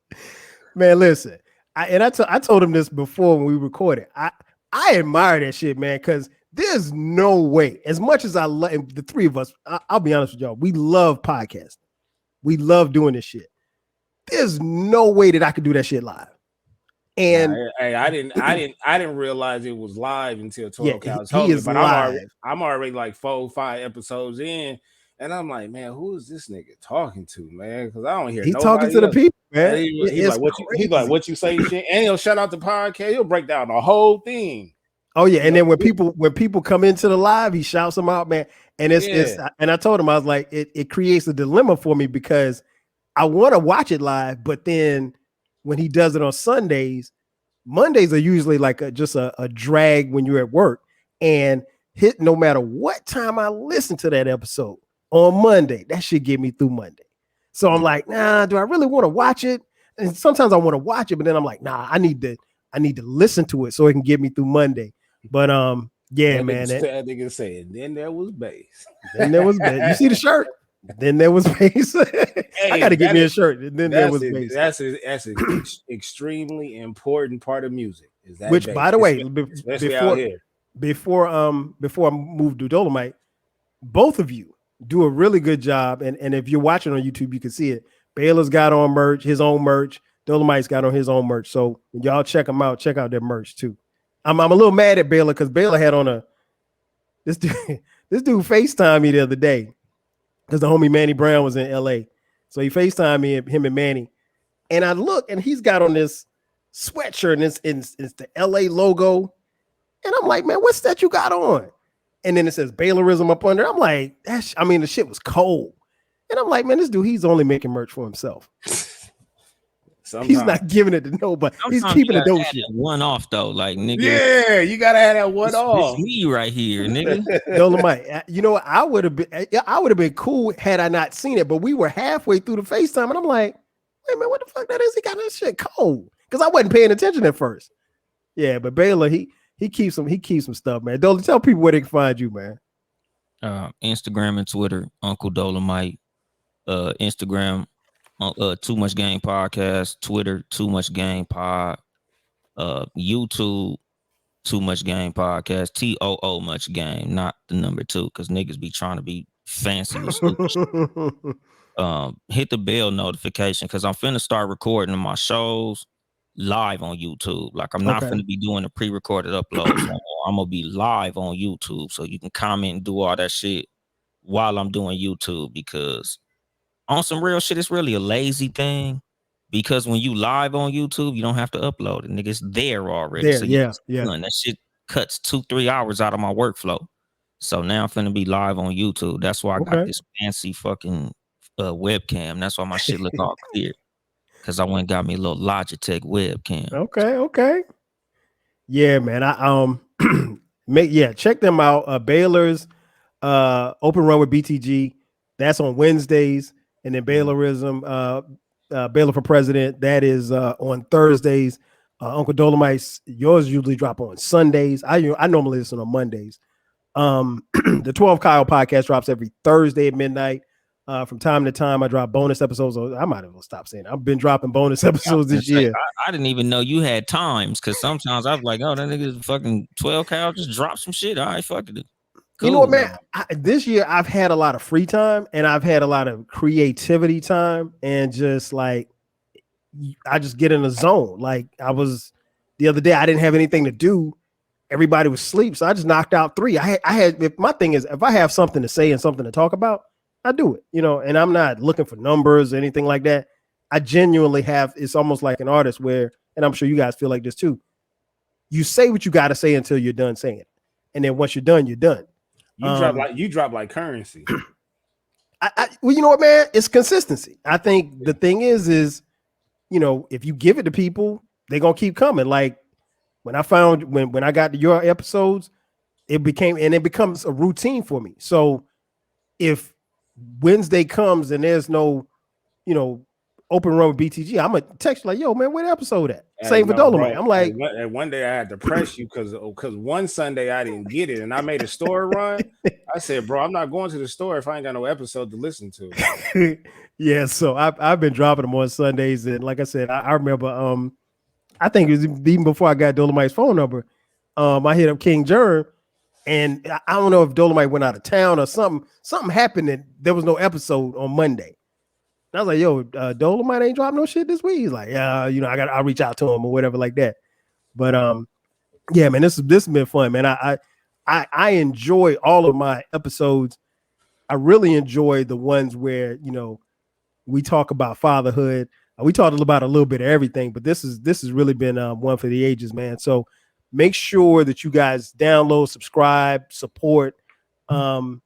Man, listen. I told him this before when we recorded. I admire that shit, man, because there's no way, as much as I love the three of us, I'll be honest with y'all, we love podcasting. We love doing this shit. There's no way that I could do that shit live. And I didn't realize it was live until 12 Cal told me. But I'm already like 4 or 5 episodes in, and I'm like, man, who is this nigga talking to, man? Because I don't hear. He's talking to the people, man. He's like, what you say, shit, and he'll shout out the podcast. He'll break down the whole thing. Oh yeah, and then when people come into the live, he shouts them out, man. And it's and I told him, I was like, it creates a dilemma for me because I want to watch it live, but then when he does it on Sundays, Mondays are usually like just a drag when you're at work, and no matter what time I listen to that episode on Monday, that should get me through Monday. So I'm like, nah, do I really want to watch it? And sometimes I want to watch it, but then I'm like, nah, I need to I need to listen to it so it can get me through Monday. But yeah, man. That nigga saying, then there was bass. Then there was bass. You see the shirt? Then there was bass. I got to get me a shirt. And then there was bass. That's an extremely important part of music. Is that which, bass. by the way, especially out here. Before I moved to Dolemite, both of you do a really good job. And if you're watching on YouTube, you can see it. Baylor's got on merch, his own merch. Dolemite's got on his own merch. So when y'all check them out, check out their merch too. I'm a little mad at Baylor because Baylor had on this dude FaceTimed me the other day because the homie Manny Brown was in LA. So he FaceTimed me, him and Manny. And I look and he's got on this sweatshirt and it's the LA logo. And I'm like, man, what's that you got on? And then it says Baylorism up under. I'm like, the shit was cold. And I'm like, man, this dude, he's only making merch for himself. He's not giving it to nobody. He's keeping it dope shit. One off though, like nigga. Yeah, you gotta have that one off. It's me right here, nigga. Dolemite. You know what? I would have been cool had I not seen it. But we were halfway through the FaceTime, and I'm like, wait, man, what the fuck that is? He got that shit cold because I wasn't paying attention at first. Yeah, but Baylor, he keeps some stuff, man. Don't tell people where they can find you, man. Instagram and Twitter, Uncle Dolemite. Instagram, Too Much Game Podcast. Twitter, Too Much Game Pod. YouTube, Too Much Game Podcast. TOO Much Game, not the number 2, because niggas be trying to be fancy and stupid. Hit the bell notification because I'm finna start recording my shows live on YouTube. Like I'm not finna be doing the pre-recorded uploads. I'm gonna be live on YouTube, so you can comment and do all that shit while I'm doing YouTube, because on some real shit, it's really a lazy thing, because when you live on YouTube, you don't have to upload it. Nigga, it's there already. There, so yeah. That shit cuts 2-3 hours out of my workflow. So now I'm finna be live on YouTube. That's why I got this fancy fucking webcam. That's why my shit look all clear, because I went and got me a little Logitech webcam. Okay. Yeah, man. Check them out. Baylor's Open Run with BTG. That's on Wednesdays. And then Baylorism, Baylor for President, that is on Thursdays. Uncle Dolemite's, yours usually drop on Sundays. I normally listen on Mondays. The 12 Kyle podcast drops every Thursday at midnight. From time to time, I drop bonus episodes. I might as well stop saying it. I've been dropping bonus episodes this year. I didn't even know you had times, because sometimes I was like, oh, that nigga's fucking 12 Kyle just drop some shit. All right, fuck it. Cool. You know what, man? This year I've had a lot of free time and I've had a lot of creativity time, and just like I just get in a zone. Like the other day, I didn't have anything to do. Everybody was asleep, so I just knocked out 3. My thing is, if I have something to say and something to talk about, I do it, and I'm not looking for numbers or anything like that. I genuinely have, it's almost like an artist where, and I'm sure you guys feel like this too. You say what you got to say until you're done saying it. And then once you're done, you're done. You drop like currency. Well, you know what, man? It's consistency. I think the thing is, if you give it to people, they're gonna keep coming. Like when I found when I got to your episodes, it becomes a routine for me. So if Wednesday comes and there's no, Open Run with BTG, I'm gonna text you like, yo, man, where the episode at? Same for Dolemite. I'm like, and one day I had to press you because one Sunday I didn't get it and I made a store run. I said, bro, I'm not going to the store if I ain't got no episode to listen to. Yeah, so I've been dropping them on Sundays, and like I said, I remember I think it was even before I got Dolemite's phone number. I hit up King Jerm, and I don't know if Dolemite went out of town or something. Something happened and there was no episode on Monday. And I was like, yo, Dolemite ain't dropped no shit this week. He's like, yeah, I'll reach out to him or whatever like that. But yeah, man, this has been fun, man. I enjoy all of my episodes. I really enjoy the ones where, we talk about fatherhood. We talked about a little bit of everything, but this has really been one for the ages, man. So make sure that you guys download, subscribe, support, and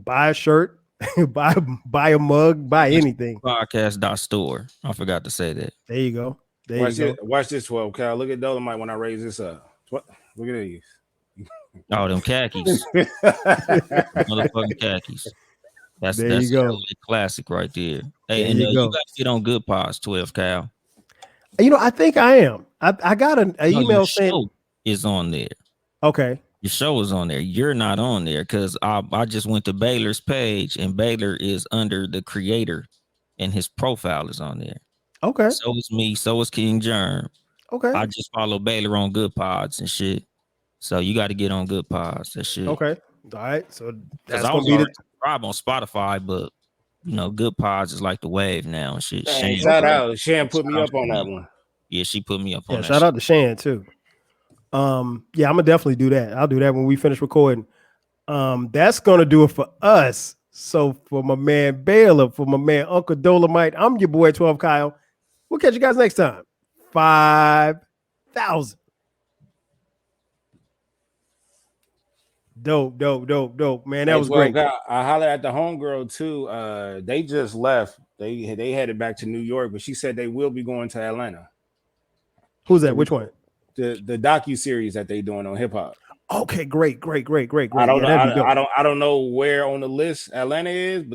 buy a shirt. buy a mug, buy anything. Podcast.store. I forgot to say that. There you go. Watch this 12, Cal. Look at Dolemite when I raise this up. What? Look at these. Oh, them khakis. Motherfucking khakis. That's you go. A classic right there. Hey, and you guys get on Good Pods, 12, Cal. You know, I think I am. I got an No, your email saying, show is on there. okay, Your show is on there. You're not on there because I just went to Baylor's page and Baylor is under the creator and his profile is on there. okay, So is me. So is King Germ. okay, I just follow Baylor on Good Pods and shit. So you got to get on Good Pods. That shit. okay. All right. So Because that's I gonna was be the already subscribed on Spotify, but you know, Good Pods is like the wave now and shit. Hey, Shane, shout okay. out. Shan put me shout out up on to that me. one. Yeah, she put me up Yeah, on that shout shit. out to Shan too. Yeah, I'm gonna definitely do that. I'll do that when we finish recording. That's gonna do it for us. So for my man Baylor, for my man Uncle Dolemite, I'm your boy 12 Kyle. We'll catch you guys next time. 5,000. Dope. Man, that Hey, was 12 great. guy. I hollered at the homegirl too. They just left. They headed back to New York, but she said they will be going to Atlanta Who's to that? Which record one? the docu series that they doing on hip hop. Okay, great. I don't Yeah, know. that'd be dope. I don't know where on the list Atlanta is, but